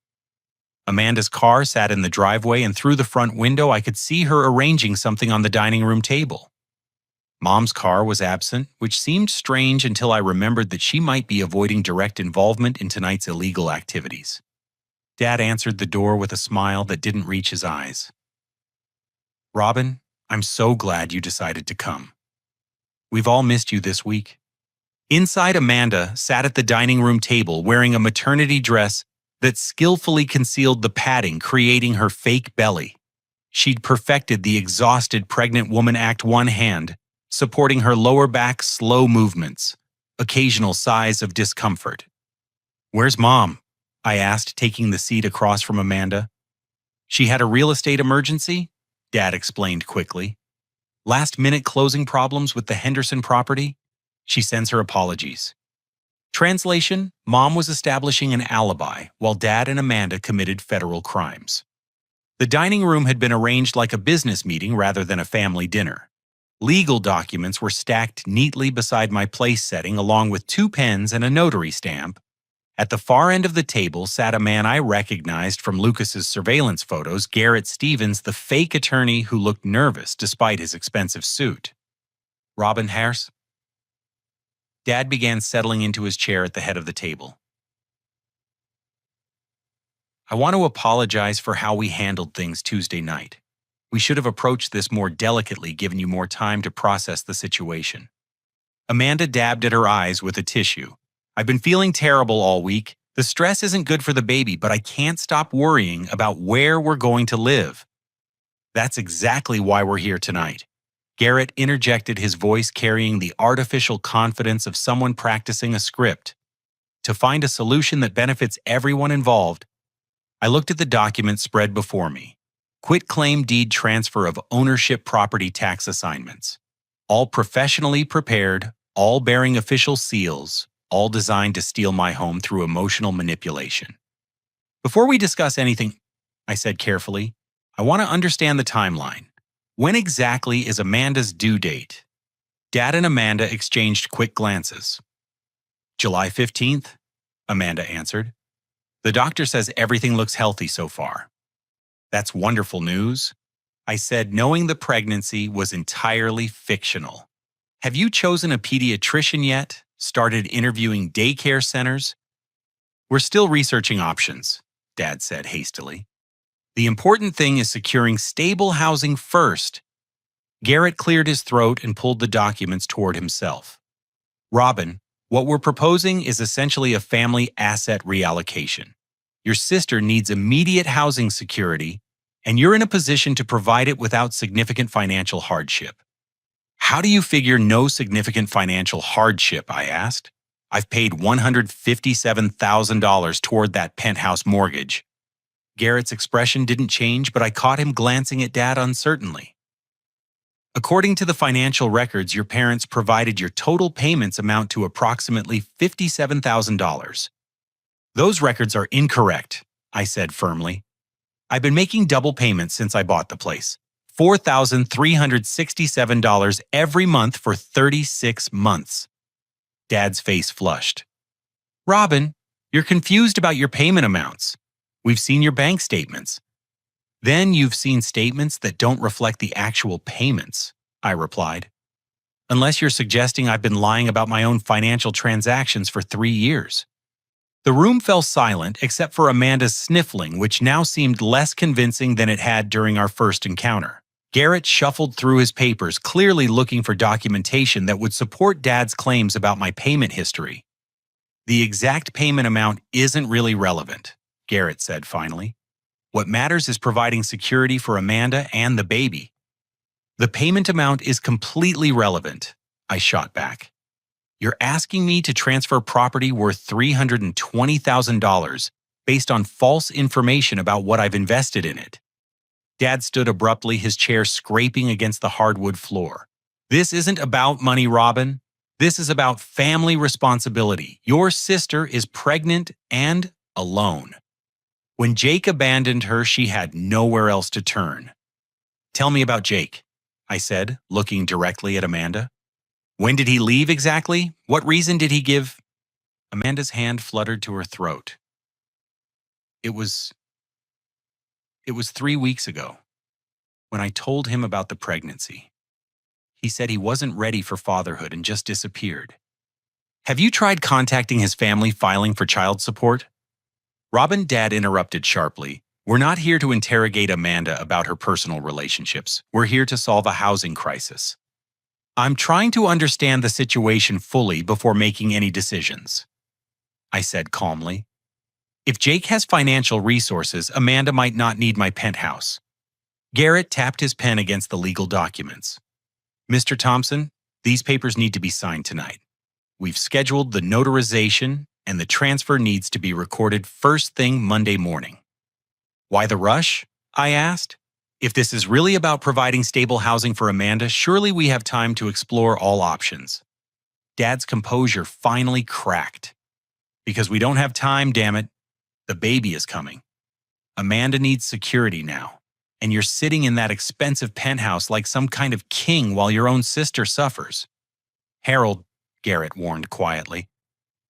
Amanda's car sat in the driveway, and through the front window I could see her arranging something on the dining room table. Mom's car was absent, which seemed strange until I remembered that she might be avoiding direct involvement in tonight's illegal activities. Dad answered the door with a smile that didn't reach his eyes. "Robin, I'm so glad you decided to come. We've all missed you this week." Inside, Amanda sat at the dining room table wearing a maternity dress that skillfully concealed the padding, creating her fake belly. She'd perfected the exhausted pregnant woman act, one hand supporting her lower back's slow movements, occasional sighs of discomfort. "Where's Mom?" I asked, taking the seat across from Amanda. "She had a real estate emergency," Dad explained quickly. "Last-minute closing problems with the Henderson property. She sends her apologies." Translation: Mom was establishing an alibi while Dad and Amanda committed federal crimes. The dining room had been arranged like a business meeting rather than a family dinner. Legal documents were stacked neatly beside my place setting, along with 2 pens and a notary stamp. At the far end of the table sat a man I recognized from Lucas's surveillance photos, Garrett Stevens, the fake attorney who looked nervous despite his expensive suit. "Robin Harris?" Dad began settling into his chair at the head of the table. "I want to apologize for how we handled things Tuesday night. We should have approached this more delicately, given you more time to process the situation." Amanda dabbed at her eyes with a tissue. "I've been feeling terrible all week. The stress isn't good for the baby, but I can't stop worrying about where we're going to live." "That's exactly why we're here tonight." Garrett interjected, his voice carrying the artificial confidence of someone practicing a script. "To find a solution that benefits everyone involved." I looked at the document spread before me. Quitclaim deed transfer of ownership property tax assignments. All professionally prepared, all bearing official seals, all designed to steal my home through emotional manipulation. "Before we discuss anything," I said carefully, "I want to understand the timeline. When exactly is Amanda's due date?" Dad and Amanda exchanged quick glances. "July 15th, Amanda answered. "The doctor says everything looks healthy so far." "That's wonderful news," I said, knowing the pregnancy was entirely fictional. "Have you chosen a pediatrician yet? Started interviewing daycare centers?" "We're still researching options," Dad said hastily. "The important thing is securing stable housing first." Garrett cleared his throat and pulled the documents toward himself. "Robin, what we're proposing is essentially a family asset reallocation. Your sister needs immediate housing security, and you're in a position to provide it without significant financial hardship." "How do you figure no significant financial hardship?" I asked. "I've paid $157,000 toward that penthouse mortgage." Garrett's expression didn't change, but I caught him glancing at Dad uncertainly. "According to the financial records your parents provided, your total payments amount to approximately $57,000. "Those records are incorrect," I said firmly. "I've been making double payments since I bought the place. $4,367 every month for 36 months. Dad's face flushed. "Robin, you're confused about your payment amounts. We've seen your bank statements." "Then you've seen statements that don't reflect the actual payments," I replied. "Unless you're suggesting I've been lying about my own financial transactions for 3 years. The room fell silent except for Amanda's sniffling, which now seemed less convincing than it had during our first encounter. Garrett shuffled through his papers, clearly looking for documentation that would support Dad's claims about my payment history. "The exact payment amount isn't really relevant," Garrett said finally. "What matters is providing security for Amanda and the baby." "The payment amount is completely relevant," I shot back. You're asking me to transfer property worth $320,000 based on false information about what I've invested in it. Dad stood abruptly, his chair scraping against the hardwood floor. This isn't about money, Robin. This is about family responsibility. Your sister is pregnant and alone. When Jake abandoned her, she had nowhere else to turn. Tell me about Jake, I said, looking directly at Amanda. When did he leave exactly? What reason did he give? Amanda's hand fluttered to her throat. It was 3 weeks ago, when I told him about the pregnancy. He said he wasn't ready for fatherhood and just disappeared. Have you tried contacting his family filing for child support? Robin, Dad interrupted sharply. We're not here to interrogate Amanda about her personal relationships. We're here to solve a housing crisis. I'm trying to understand the situation fully before making any decisions, I said calmly. If Jake has financial resources, Amanda might not need my penthouse. Garrett tapped his pen against the legal documents. Mr. Thompson, these papers need to be signed tonight. We've scheduled the notarization, and the transfer needs to be recorded first thing Monday morning. Why the rush? I asked. If this is really about providing stable housing for Amanda, surely we have time to explore all options. Dad's composure finally cracked. Because we don't have time, damn it. The baby is coming. Amanda needs security now, and you're sitting in that expensive penthouse like some kind of king while your own sister suffers. Harold, Garrett warned quietly.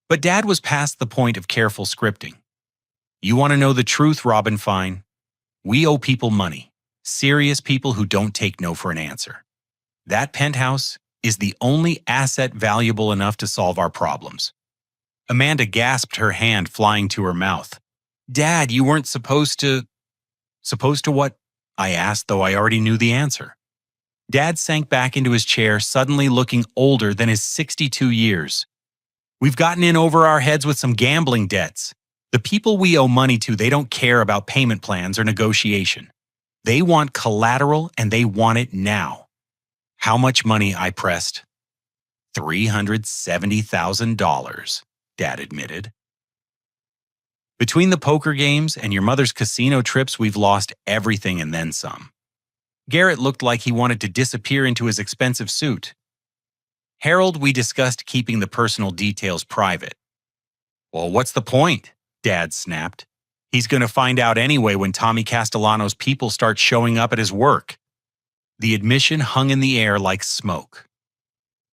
But Dad was past the point of careful scripting. You want to know the truth, Robin Fine? We owe people money, serious people who don't take no for an answer. That penthouse is the only asset valuable enough to solve our problems. Amanda gasped, her hand flying to her mouth. Dad, you weren't supposed to… Supposed to what? I asked, though I already knew the answer. Dad sank back into his chair, suddenly looking older than his 62 years. We've gotten in over our heads with some gambling debts. The people we owe money to, they don't care about payment plans or negotiation. They want collateral, and they want it now. How much money? I pressed. $370,000, Dad admitted. Between the poker games and your mother's casino trips, we've lost everything and then some. Garrett looked like he wanted to disappear into his expensive suit. Harold, we discussed keeping the personal details private. Well, what's the point? Dad snapped. He's going to find out anyway when Tommy Castellano's people start showing up at his work. The admission hung in the air like smoke.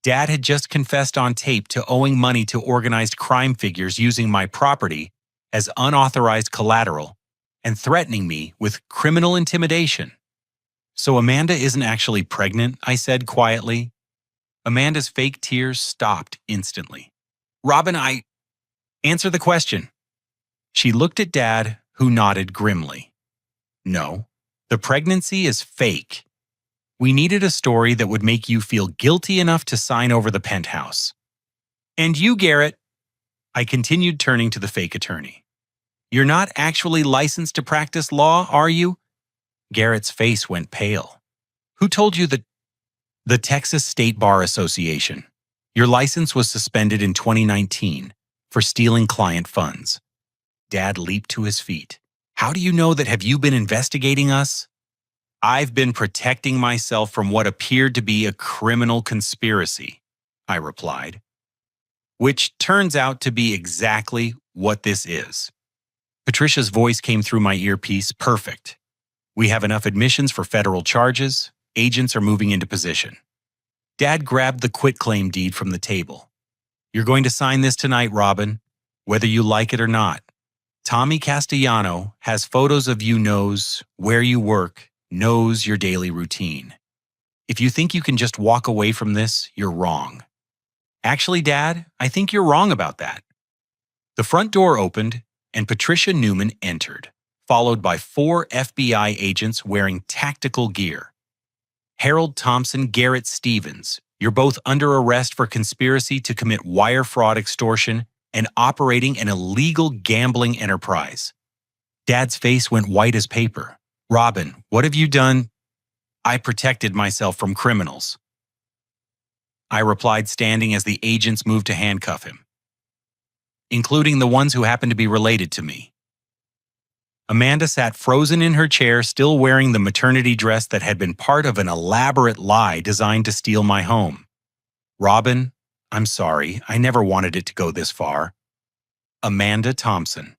Dad had just confessed on tape to owing money to organized crime figures using my property as unauthorized collateral and threatening me with criminal intimidation. So Amanda isn't actually pregnant, I said quietly. Amanda's fake tears stopped instantly. Robin, answer the question. She looked at Dad, who nodded grimly. No, the pregnancy is fake. We needed a story that would make you feel guilty enough to sign over the penthouse. And you, Garrett, I continued, turning to the fake attorney. You're not actually licensed to practice law, are you? Garrett's face went pale. Who told you that? The Texas State Bar Association. Your license was suspended in 2019 for stealing client funds. Dad leaped to his feet. How do you know that? Have you been investigating us? I've been protecting myself from what appeared to be a criminal conspiracy, I replied. Which turns out to be exactly what this is. Patricia's voice came through my earpiece. Perfect. We have enough admissions for federal charges. Agents are moving into position. Dad grabbed the quitclaim deed from the table. You're going to sign this tonight, Robin, whether you like it or not. Tommy Castellano has photos of you, knows where you work, knows your daily routine. If you think you can just walk away from this, you're wrong. Actually, Dad, I think you're wrong about that. The front door opened, and Patricia Newman entered, followed by 4 FBI agents wearing tactical gear. Harold Thompson, Garrett Stevens, you're both under arrest for conspiracy to commit wire fraud, extortion, and operating an illegal gambling enterprise. Dad's face went white as paper. Robin, what have you done? I protected myself from criminals. I replied, standing as the agents moved to handcuff him, including the ones who happened to be related to me. Amanda sat frozen in her chair, still wearing the maternity dress that had been part of an elaborate lie designed to steal my home. Robin, I'm sorry, I never wanted it to go this far. Amanda Thompson.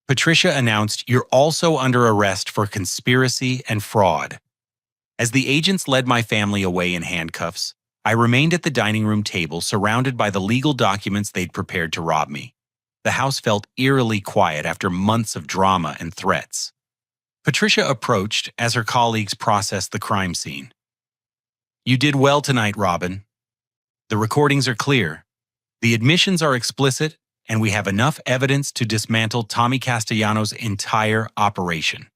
Patricia announced, you're also under arrest for conspiracy and fraud. As the agents led my family away in handcuffs, I remained at the dining room table surrounded by the legal documents they'd prepared to rob me. The house felt eerily quiet after months of drama and threats. Patricia approached as her colleagues processed the crime scene. You did well tonight, Robin. The recordings are clear. The admissions are explicit, and we have enough evidence to dismantle Tommy Castellanos' entire operation.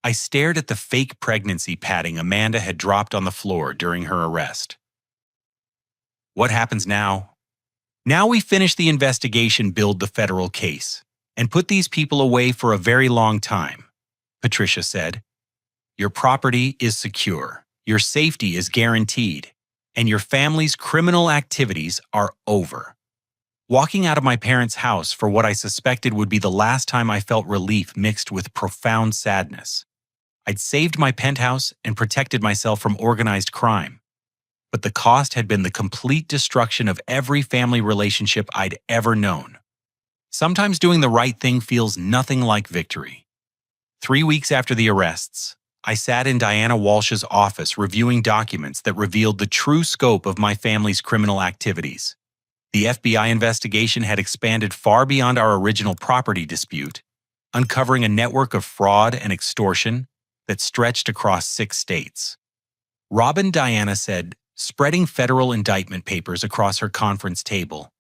I stared at the fake pregnancy padding Amanda had dropped on the floor during her arrest. What happens now? Now we finish the investigation, build the federal case, and put these people away for a very long time, Patricia said. Your property is secure, your safety is guaranteed, and your family's criminal activities are over. Walking out of my parents' house for what I suspected would be the last time, I felt relief mixed with profound sadness. I'd saved my penthouse and protected myself from organized crime, but the cost had been the complete destruction of every family relationship I'd ever known. Sometimes doing the right thing feels nothing like victory. 3 weeks after the arrests, I sat in Diana Walsh's office reviewing documents that revealed the true scope of my family's criminal activities. The FBI investigation had expanded far beyond our original property dispute, uncovering a network of fraud and extortion that stretched across 6 states. Robin, Diana said, spreading federal indictment papers across her conference table.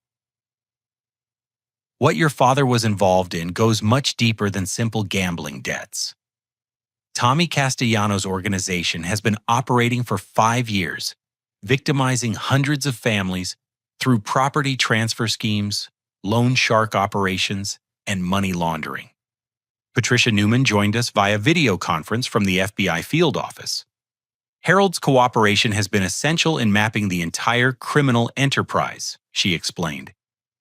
What your father was involved in goes much deeper than simple gambling debts. Tommy Castellanos' organization has been operating for 5 years, victimizing hundreds of families through property transfer schemes, loan shark operations, and money laundering. Patricia Newman joined us via video conference from the FBI field office. Harold's cooperation has been essential in mapping the entire criminal enterprise, she explained.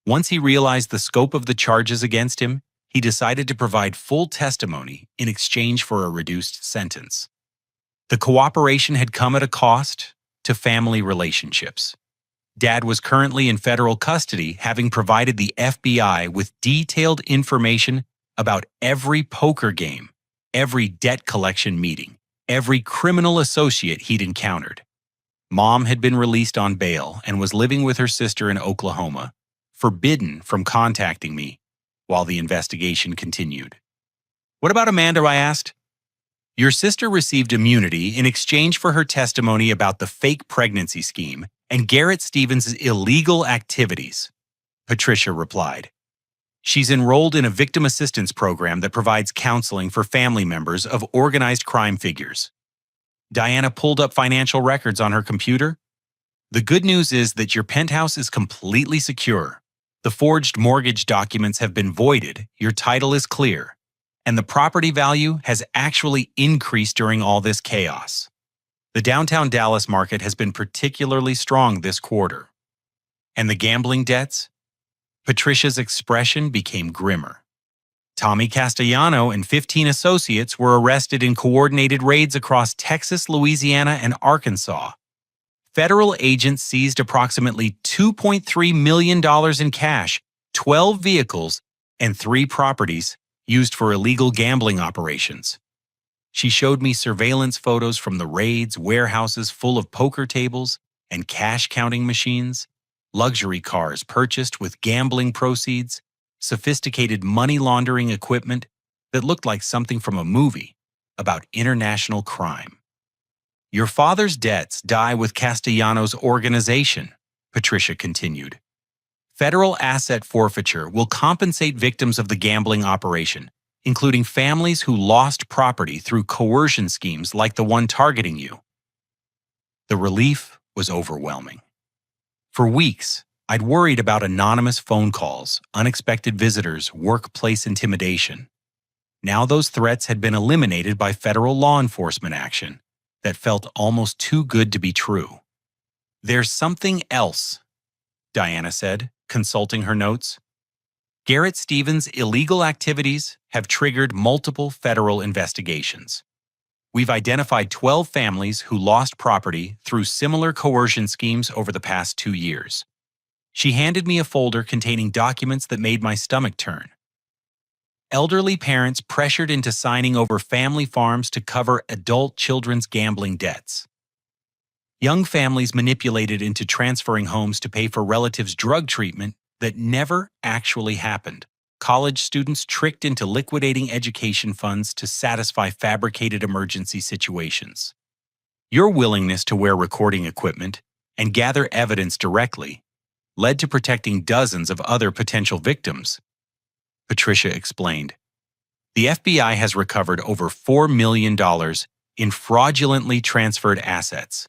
Once he realized the scope of the charges against him, he decided to provide full testimony in exchange for a reduced sentence. The cooperation had come at a cost to family relationships. Dad was currently in federal custody, having provided the FBI with detailed information about every poker game, every debt collection meeting, every criminal associate he'd encountered. Mom had been released on bail and was living with her sister in Oklahoma, forbidden from contacting me while the investigation continued. What about Amanda? I asked. Your sister received immunity in exchange for her testimony about the fake pregnancy scheme and Garrett Stevens' illegal activities, Patricia replied. She's enrolled in a victim assistance program that provides counseling for family members of organized crime figures. Diana pulled up financial records on her computer. The good news is that your penthouse is completely secure. The forged mortgage documents have been voided, your title is clear, and the property value has actually increased during all this chaos. The downtown Dallas market has been particularly strong this quarter. And the gambling debts? Patricia's expression became grimmer. Tommy Castellano and 15 associates were arrested in coordinated raids across Texas, Louisiana, and Arkansas. Federal agents seized approximately $2.3 million in cash, 12 vehicles, and 3 properties used for illegal gambling operations. She showed me surveillance photos from the raids, warehouses full of poker tables and cash counting machines, luxury cars purchased with gambling proceeds, sophisticated money laundering equipment that looked like something from a movie about international crime. Your father's debts die with Castellanos' organization, Patricia continued. Federal asset forfeiture will compensate victims of the gambling operation, including families who lost property through coercion schemes like the one targeting you. The relief was overwhelming. For weeks, I'd worried about anonymous phone calls, unexpected visitors, workplace intimidation. Now those threats had been eliminated by federal law enforcement action that felt almost too good to be true. There's something else, Diana said, consulting her notes. Garrett Stevens' illegal activities have triggered multiple federal investigations. We've identified 12 families who lost property through similar coercion schemes over the past 2 years. She handed me a folder containing documents that made my stomach turn. Elderly parents pressured into signing over family farms to cover adult children's gambling debts. Young families manipulated into transferring homes to pay for relatives' drug treatment that never actually happened. College students tricked into liquidating education funds to satisfy fabricated emergency situations. Your willingness to wear recording equipment and gather evidence directly led to protecting dozens of other potential victims, Patricia explained. The FBI has recovered over $4 million in fraudulently transferred assets.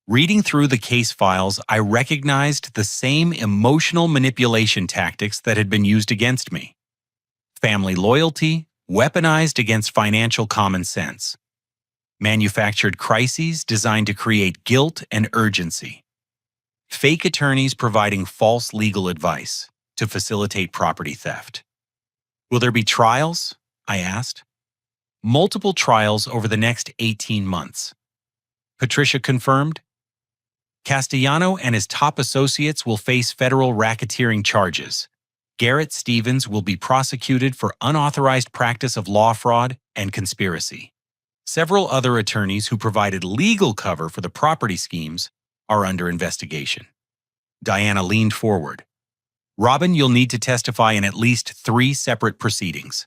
Reading through the case files, I recognized the same emotional manipulation tactics that had been used against me. Family loyalty, weaponized against financial common sense. Manufactured crises designed to create guilt and urgency. Fake attorneys providing false legal advice to facilitate property theft. Will there be trials? I asked. Multiple trials over the next 18 months. Patricia confirmed. Castellano and his top associates will face federal racketeering charges. Garrett Stevens will be prosecuted for unauthorized practice of law fraud and conspiracy. Several other attorneys who provided legal cover for the property schemes are under investigation. Diana leaned forward. Robin, you'll need to testify in at least 3 separate proceedings.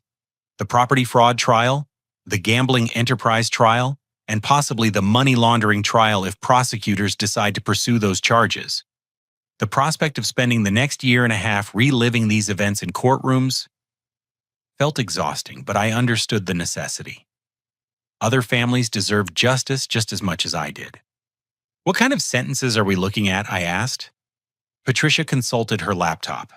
The property fraud trial, the gambling enterprise trial, and possibly the money laundering trial if prosecutors decide to pursue those charges. The prospect of spending the next year and a half reliving these events in courtrooms felt exhausting, but I understood the necessity. Other families deserved justice just as much as I did. What kind of sentences are we looking at? I asked. Patricia consulted her laptop.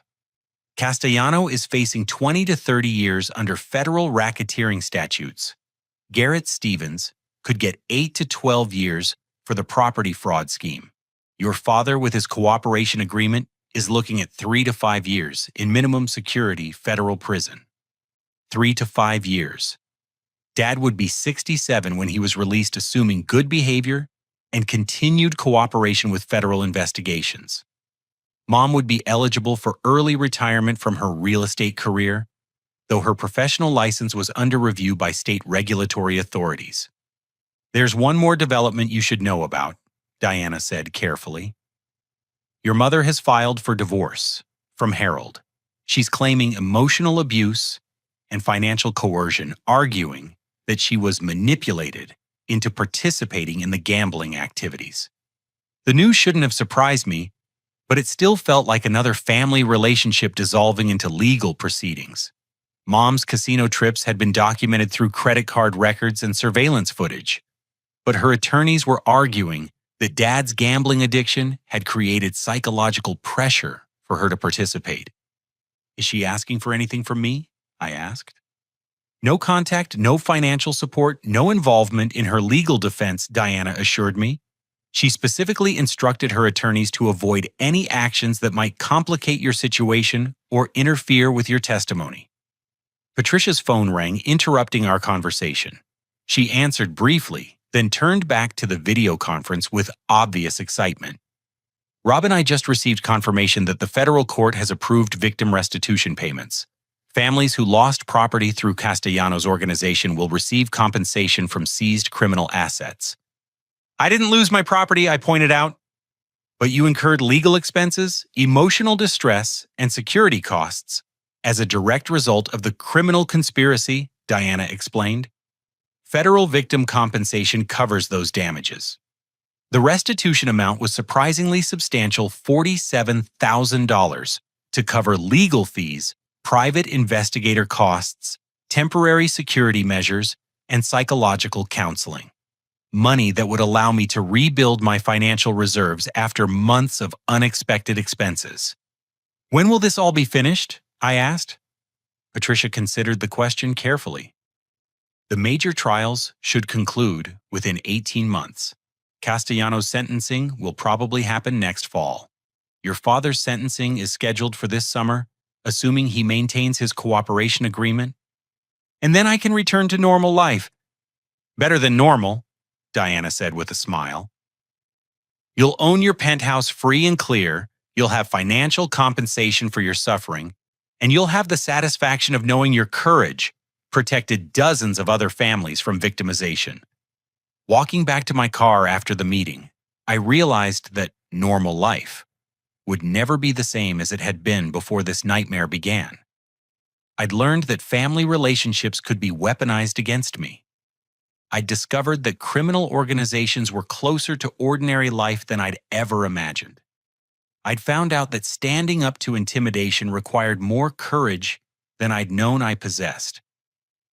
Castellano is facing 20 to 30 years under federal racketeering statutes. Garrett Stevens could get 8 to 12 years for the property fraud scheme. Your father, with his cooperation agreement, is looking at 3 to 5 years in minimum security federal prison. 3 to 5 years. Dad would be 67 when he was released, assuming good behavior and continued cooperation with federal investigations. Mom would be eligible for early retirement from her real estate career, though her professional license was under review by state regulatory authorities. There's one more development you should know about, Diana said carefully. Your mother has filed for divorce from Harold. She's claiming emotional abuse and financial coercion, arguing that she was manipulated into participating in the gambling activities. The news shouldn't have surprised me, but it still felt like another family relationship dissolving into legal proceedings. Mom's casino trips had been documented through credit card records and surveillance footage, but her attorneys were arguing that Dad's gambling addiction had created psychological pressure for her to participate. Is she asking for anything from me? I asked. No contact, no financial support, no involvement in her legal defense, Diana assured me. She specifically instructed her attorneys to avoid any actions that might complicate your situation or interfere with your testimony. Patricia's phone rang, interrupting our conversation. She answered briefly, then turned back to the video conference with obvious excitement. Rob and I just received confirmation that the federal court has approved victim restitution payments. Families who lost property through Castellano's organization will receive compensation from seized criminal assets. I didn't lose my property, I pointed out. But you incurred legal expenses, emotional distress, and security costs as a direct result of the criminal conspiracy, Diana explained. Federal victim compensation covers those damages. The restitution amount was surprisingly substantial, $47,000, to cover legal fees, private investigator costs, temporary security measures, and psychological counseling. Money that would allow me to rebuild my financial reserves after months of unexpected expenses. When will this all be finished? I asked. Patricia considered the question carefully. The major trials should conclude within 18 months. Castellano's sentencing will probably happen next fall. Your father's sentencing is scheduled for this summer, assuming he maintains his cooperation agreement. And then I can return to normal life. Better than normal, Diana said with a smile. You'll own your penthouse free and clear, you'll have financial compensation for your suffering, and you'll have the satisfaction of knowing your courage protected dozens of other families from victimization. Walking back to my car after the meeting, I realized that normal life would never be the same as it had been before this nightmare began. I'd learned that family relationships could be weaponized against me. I'd discovered that criminal organizations were closer to ordinary life than I'd ever imagined. I'd found out that standing up to intimidation required more courage than I'd known I possessed.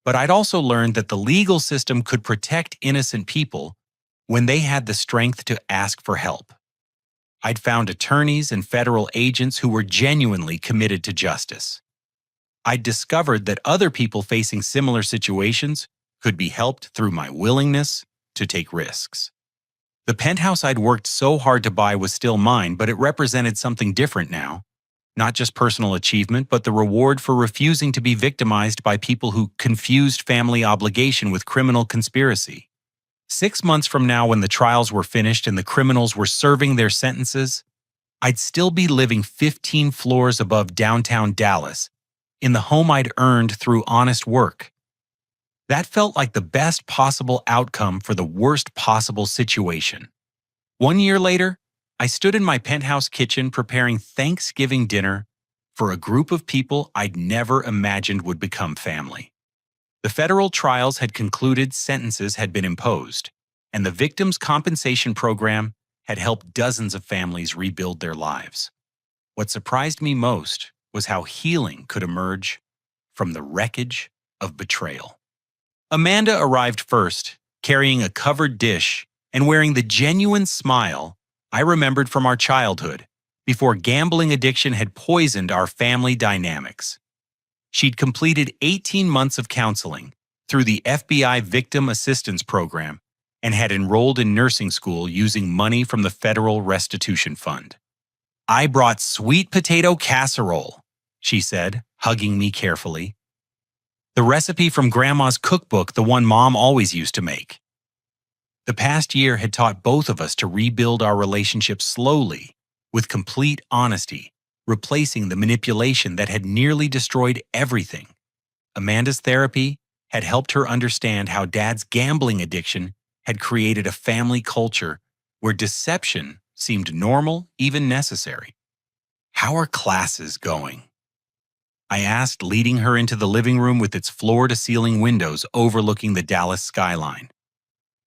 But I'd also learned that the legal system could protect innocent people when they had the strength to ask for help. I'd found attorneys and federal agents who were genuinely committed to justice. I'd discovered that other people facing similar situations could be helped through my willingness to take risks. The penthouse I'd worked so hard to buy was still mine, but it represented something different now. Not just personal achievement, but the reward for refusing to be victimized by people who confused family obligation with criminal conspiracy. 6 months from now, when the trials were finished and the criminals were serving their sentences, I'd still be living 15 floors above downtown Dallas, in the home I'd earned through honest work. That felt like the best possible outcome for the worst possible situation. 1 year later, I stood in my penthouse kitchen preparing Thanksgiving dinner for a group of people I'd never imagined would become family. The federal trials had concluded, sentences had been imposed, and the Victims' Compensation Program had helped dozens of families rebuild their lives. What surprised me most was how healing could emerge from the wreckage of betrayal. Amanda arrived first, carrying a covered dish and wearing the genuine smile I remembered from our childhood, before gambling addiction had poisoned our family dynamics. She'd completed 18 months of counseling through the FBI Victim Assistance Program and had enrolled in nursing school using money from the Federal Restitution Fund. I brought sweet potato casserole, she said, hugging me carefully. The recipe from Grandma's cookbook, the one Mom always used to make. The past year had taught both of us to rebuild our relationship slowly, with complete honesty, replacing the manipulation that had nearly destroyed everything. Amanda's therapy had helped her understand how Dad's gambling addiction had created a family culture where deception seemed normal, even necessary. How are classes going? I asked, leading her into the living room with its floor-to-ceiling windows overlooking the Dallas skyline.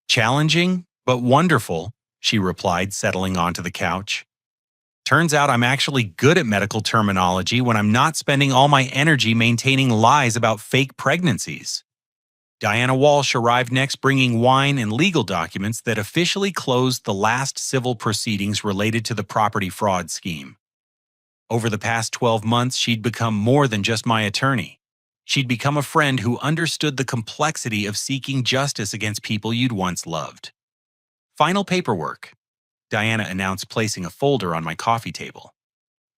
Challenging, but wonderful, she replied, settling onto the couch. Turns out I'm actually good at medical terminology when I'm not spending all my energy maintaining lies about fake pregnancies. Diana Walsh arrived next, bringing wine and legal documents that officially closed the last civil proceedings related to the property fraud scheme. Over the past 12 months, she'd become more than just my attorney. She'd become a friend who understood the complexity of seeking justice against people you'd once loved. Final paperwork, Diana announced, placing a folder on my coffee table.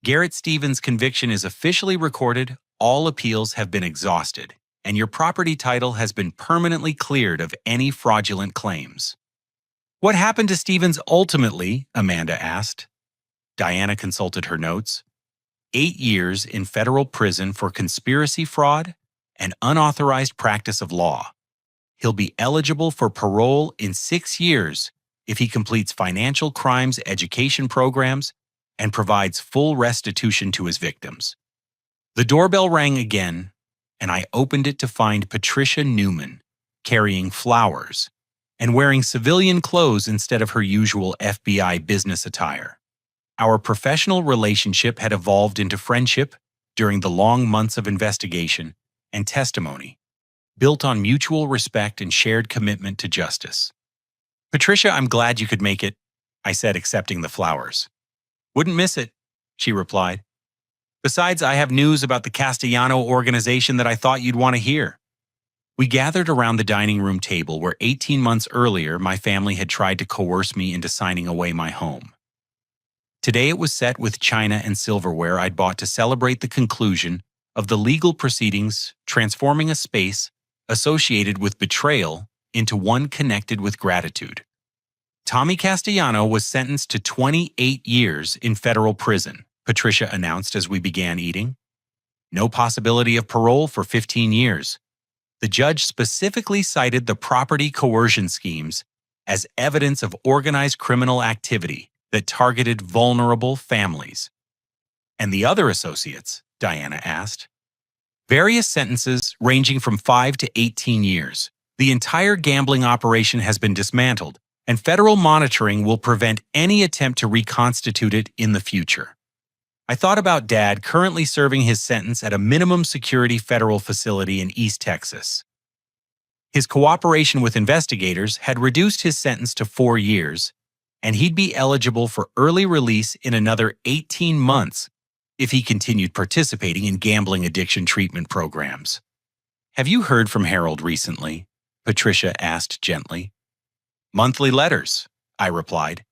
Garrett Stevens' conviction is officially recorded, all appeals have been exhausted, and your property title has been permanently cleared of any fraudulent claims. What happened to Stevens ultimately? Amanda asked. Diana consulted her notes. 8 years in federal prison for conspiracy fraud and unauthorized practice of law. He'll be eligible for parole in 6 years if he completes financial crimes education programs and provides full restitution to his victims. The doorbell rang again, and I opened it to find Patricia Newman carrying flowers and wearing civilian clothes instead of her usual FBI business attire. Our professional relationship had evolved into friendship during the long months of investigation and testimony, built on mutual respect and shared commitment to justice. Patricia, I'm glad you could make it, I said, accepting the flowers. Wouldn't miss it, she replied. Besides, I have news about the Castellano organization that I thought you'd want to hear. We gathered around the dining room table where 18 months earlier my family had tried to coerce me into signing away my home. Today it was set with china and silverware I'd bought to celebrate the conclusion of the legal proceedings, transforming a space associated with betrayal into one connected with gratitude. Tommy Castellano was sentenced to 28 years in federal prison, Patricia announced as we began eating. No possibility of parole for 15 years. The judge specifically cited the property coercion schemes as evidence of organized criminal activity that targeted vulnerable families. And the other associates, Diana asked. Various sentences ranging from 5 to 18 years. The entire gambling operation has been dismantled, and federal monitoring will prevent any attempt to reconstitute it in the future. I thought about Dad currently serving his sentence at a minimum security federal facility in East Texas. His cooperation with investigators had reduced his sentence to 4 years, and he'd be eligible for early release in another 18 months if he continued participating in gambling addiction treatment programs. Have you heard from Harold recently? Patricia asked gently. Monthly letters, I replied.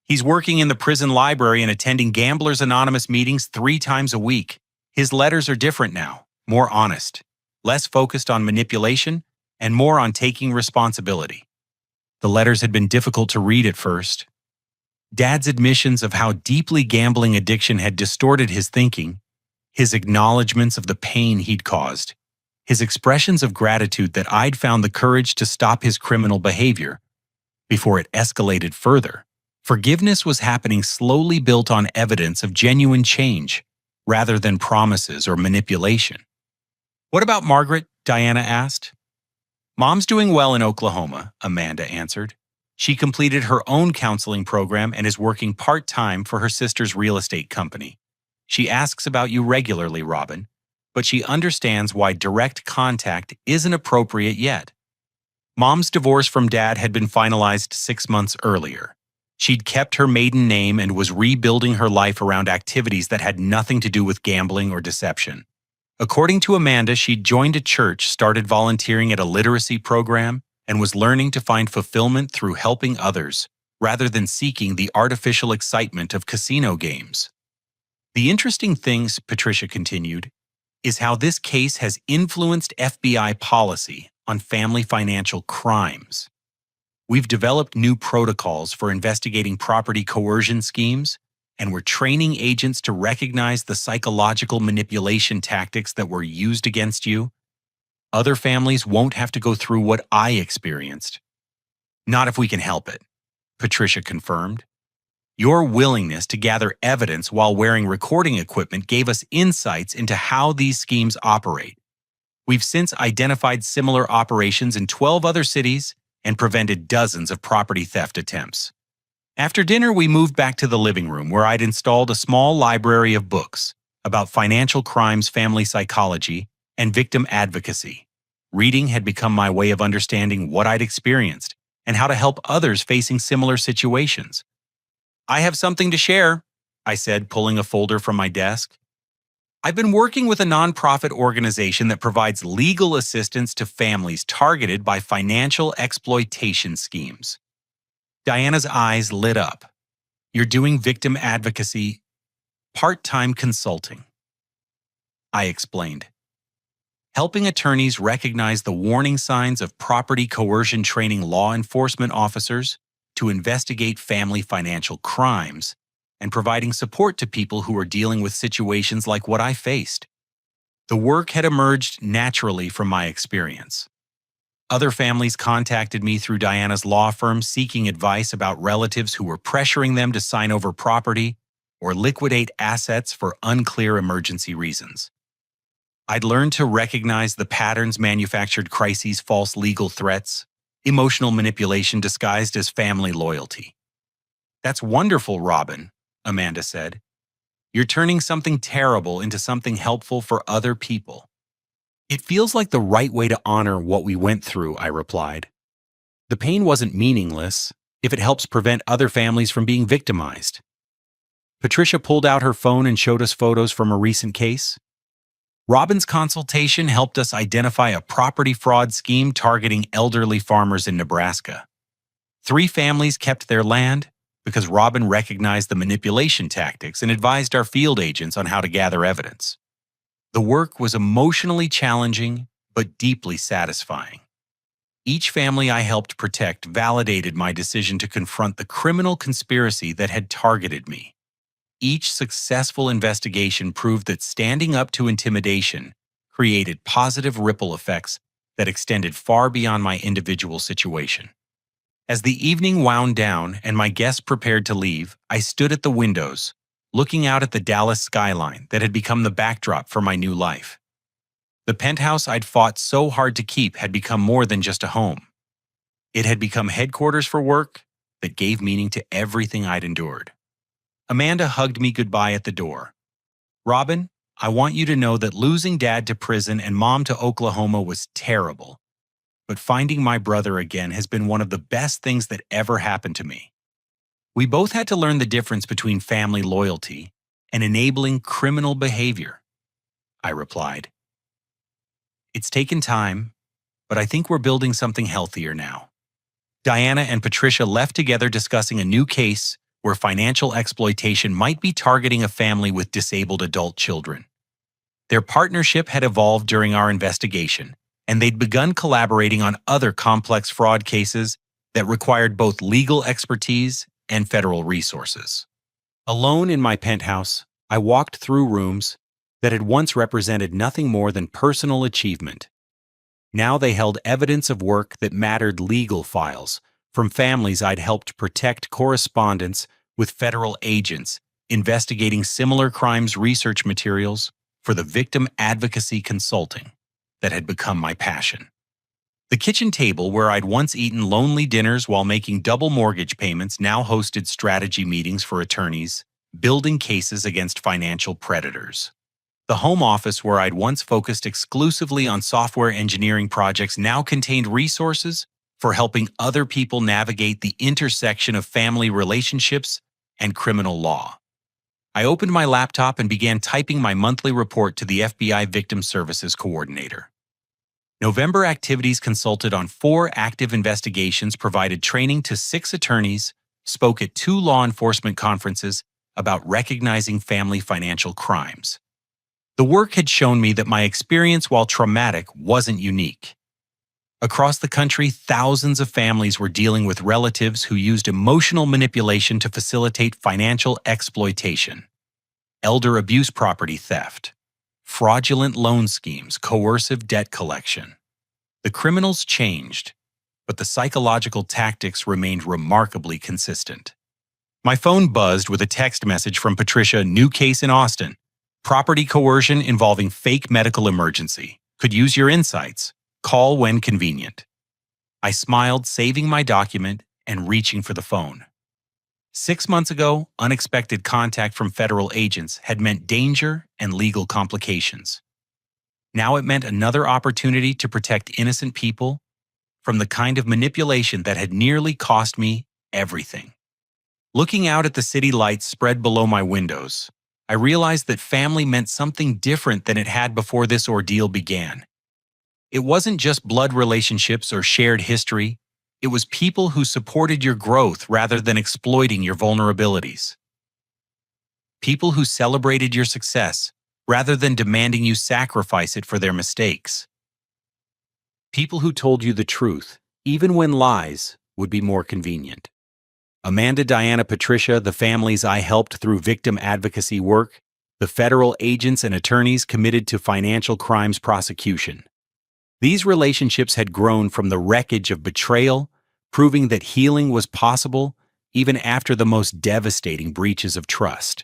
He's working in the prison library and attending Gamblers Anonymous meetings 3 times a week. His letters are different now, more honest, less focused on manipulation, and more on taking responsibility. The letters had been difficult to read at first. Dad's admissions of how deeply gambling addiction had distorted his thinking, his acknowledgments of the pain he'd caused, his expressions of gratitude that I'd found the courage to stop his criminal behavior before it escalated further. Forgiveness was happening slowly, built on evidence of genuine change rather than promises or manipulation. What about Margaret? Diana asked. Mom's doing well in Oklahoma, Amanda answered. She completed her own counseling program and is working part-time for her sister's real estate company. She asks about you regularly, Robin, but she understands why direct contact isn't appropriate yet. Mom's divorce from Dad had been finalized 6 months earlier. She'd kept her maiden name and was rebuilding her life around activities that had nothing to do with gambling or deception. According to Amanda, she'd joined a church, started volunteering at a literacy program, and was learning to find fulfillment through helping others, rather than seeking the artificial excitement of casino games. The interesting thing, Patricia continued, is how this case has influenced FBI policy on family financial crimes. We've developed new protocols for investigating property coercion schemes, and we're training agents to recognize the psychological manipulation tactics that were used against you. Other families won't have to go through what I experienced. Not if we can help it, Patricia confirmed. Your willingness to gather evidence while wearing recording equipment gave us insights into how these schemes operate. We've since identified similar operations in 12 other cities and prevented dozens of property theft attempts. After dinner, we moved back to the living room where I'd installed a small library of books about financial crimes, family psychology, and victim advocacy. Reading had become my way of understanding what I'd experienced and how to help others facing similar situations. I have something to share, I said, pulling a folder from my desk. I've been working with a nonprofit organization that provides legal assistance to families targeted by financial exploitation schemes. Diana's eyes lit up. You're doing victim advocacy, part-time consulting. I explained. Helping attorneys recognize the warning signs of property coercion, training law enforcement officers to investigate family financial crimes, and providing support to people who are dealing with situations like what I faced. The work had emerged naturally from my experience. Other families contacted me through Diana's law firm seeking advice about relatives who were pressuring them to sign over property or liquidate assets for unclear emergency reasons. I'd learned to recognize the patterns: manufactured crises, false legal threats, emotional manipulation disguised as family loyalty. That's wonderful, Robin, Amanda said. You're turning something terrible into something helpful for other people. It feels like the right way to honor what we went through, I replied. The pain wasn't meaningless if it helps prevent other families from being victimized. Patricia pulled out her phone and showed us photos from a recent case. Robin's consultation helped us identify a property fraud scheme targeting elderly farmers in Nebraska. 3 families kept their land because Robin recognized the manipulation tactics and advised our field agents on how to gather evidence. The work was emotionally challenging but deeply satisfying. Each family I helped protect validated my decision to confront the criminal conspiracy that had targeted me. Each successful investigation proved that standing up to intimidation created positive ripple effects that extended far beyond my individual situation. As the evening wound down and my guests prepared to leave, I stood at the windows, looking out at the Dallas skyline that had become the backdrop for my new life. The penthouse I'd fought so hard to keep had become more than just a home. It had become headquarters for work that gave meaning to everything I'd endured. Amanda hugged me goodbye at the door. "Robin, I want you to know that losing Dad to prison and Mom to Oklahoma was terrible. But finding my brother again has been one of the best things that ever happened to me. We both had to learn the difference between family loyalty and enabling criminal behavior," I replied. "It's taken time, but I think we're building something healthier now." Diana and Patricia left together discussing a new case where financial exploitation might be targeting a family with disabled adult children. Their partnership had evolved during our investigation, and they'd begun collaborating on other complex fraud cases that required both legal expertise and federal resources. Alone in my penthouse, I walked through rooms that had once represented nothing more than personal achievement. Now they held evidence of work that mattered: legal files from families I'd helped protect, correspondence with federal agents investigating similar crimes, research materials for the victim advocacy consulting that had become my passion. The kitchen table where I'd once eaten lonely dinners while making double mortgage payments now hosted strategy meetings for attorneys, building cases against financial predators. The home office where I'd once focused exclusively on software engineering projects now contained resources for helping other people navigate the intersection of family relationships and criminal law. I opened my laptop and began typing my monthly report to the FBI Victim Services Coordinator. November activities consulted on 4 active investigations, provided training to 6 attorneys, spoke at 2 law enforcement conferences about recognizing family financial crimes. The work had shown me that my experience, while traumatic, wasn't unique. Across the country, thousands of families were dealing with relatives who used emotional manipulation to facilitate financial exploitation. Elder abuse, property theft, fraudulent loan schemes, coercive debt collection. The criminals changed, but the psychological tactics remained remarkably consistent. My phone buzzed with a text message from Patricia: "New case in Austin. Property coercion involving fake medical emergency. Could use your insights. Call when convenient." I smiled, saving my document and reaching for the phone. 6 months ago, unexpected contact from federal agents had meant danger and legal complications. Now it meant another opportunity to protect innocent people from the kind of manipulation that had nearly cost me everything. Looking out at the city lights spread below my windows, I realized that family meant something different than it had before this ordeal began. It wasn't just blood relationships or shared history. It was people who supported your growth rather than exploiting your vulnerabilities. People who celebrated your success rather than demanding you sacrifice it for their mistakes. People who told you the truth, even when lies would be more convenient. Amanda, Diana, Patricia, the families I helped through victim advocacy work, the federal agents and attorneys committed to financial crimes prosecution. These relationships had grown from the wreckage of betrayal, proving that healing was possible even after the most devastating breaches of trust.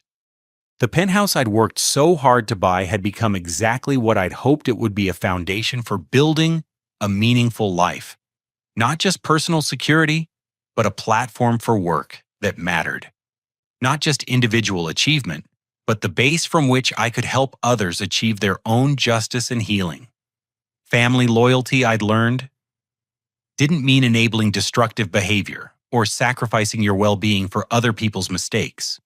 The penthouse I'd worked so hard to buy had become exactly what I'd hoped it would be: a foundation for building a meaningful life. Not just personal security, but a platform for work that mattered. Not just individual achievement, but the base from which I could help others achieve their own justice and healing. Family loyalty, I'd learned, didn't mean enabling destructive behavior or sacrificing your well-being for other people's mistakes.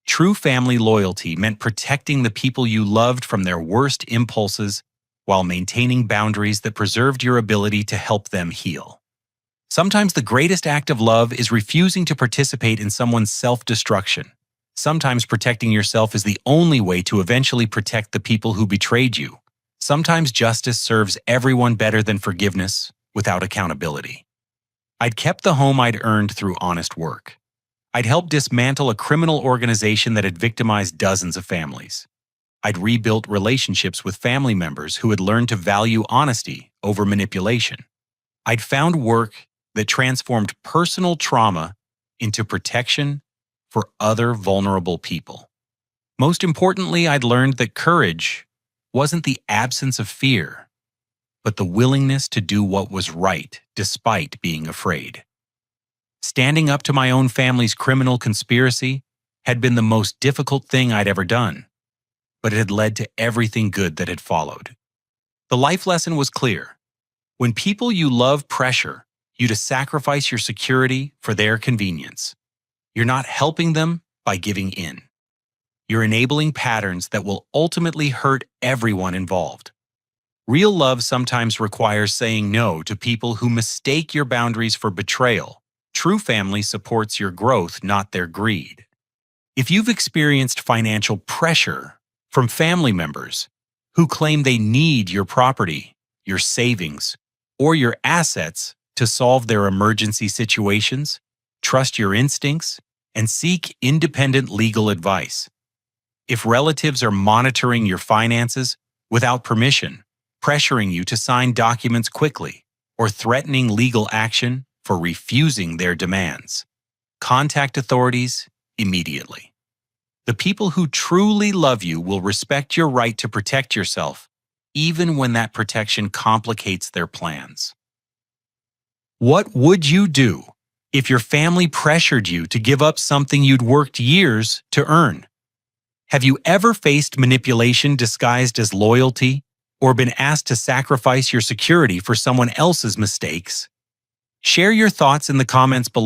True family loyalty meant protecting the people you loved from their worst impulses while maintaining boundaries that preserved your ability to help them heal. Sometimes the greatest act of love is refusing to participate in someone's self-destruction. Sometimes protecting yourself is the only way to eventually protect the people who betrayed you. Sometimes justice serves everyone better than forgiveness without accountability. I'd kept the home I'd earned through honest work. I'd helped dismantle a criminal organization that had victimized dozens of families. I'd rebuilt relationships with family members who had learned to value honesty over manipulation. I'd found work that transformed personal trauma into protection for other vulnerable people. Most importantly, I'd learned that courage wasn't the absence of fear, but the willingness to do what was right despite being afraid. Standing up to my own family's criminal conspiracy had been the most difficult thing I'd ever done, but it had led to everything good that had followed. The life lesson was clear. When people you love pressure you to sacrifice your security for their convenience, you're not helping them by giving in. You're enabling patterns that will ultimately hurt everyone involved. Real love sometimes requires saying no to people who mistake your boundaries for betrayal. True family supports your growth, not their greed. If you've experienced financial pressure from family members who claim they need your property, your savings, or your assets to solve their emergency situations, trust your instincts and seek independent legal advice. If relatives are monitoring your finances without permission, pressuring you to sign documents quickly, or threatening legal action for refusing their demands, contact authorities immediately. The people who truly love you will respect your right to protect yourself, even when that protection complicates their plans. What would you do if your family pressured you to give up something you'd worked years to earn? Have you ever faced manipulation disguised as loyalty, or been asked to sacrifice your security for someone else's mistakes? Share your thoughts in the comments below.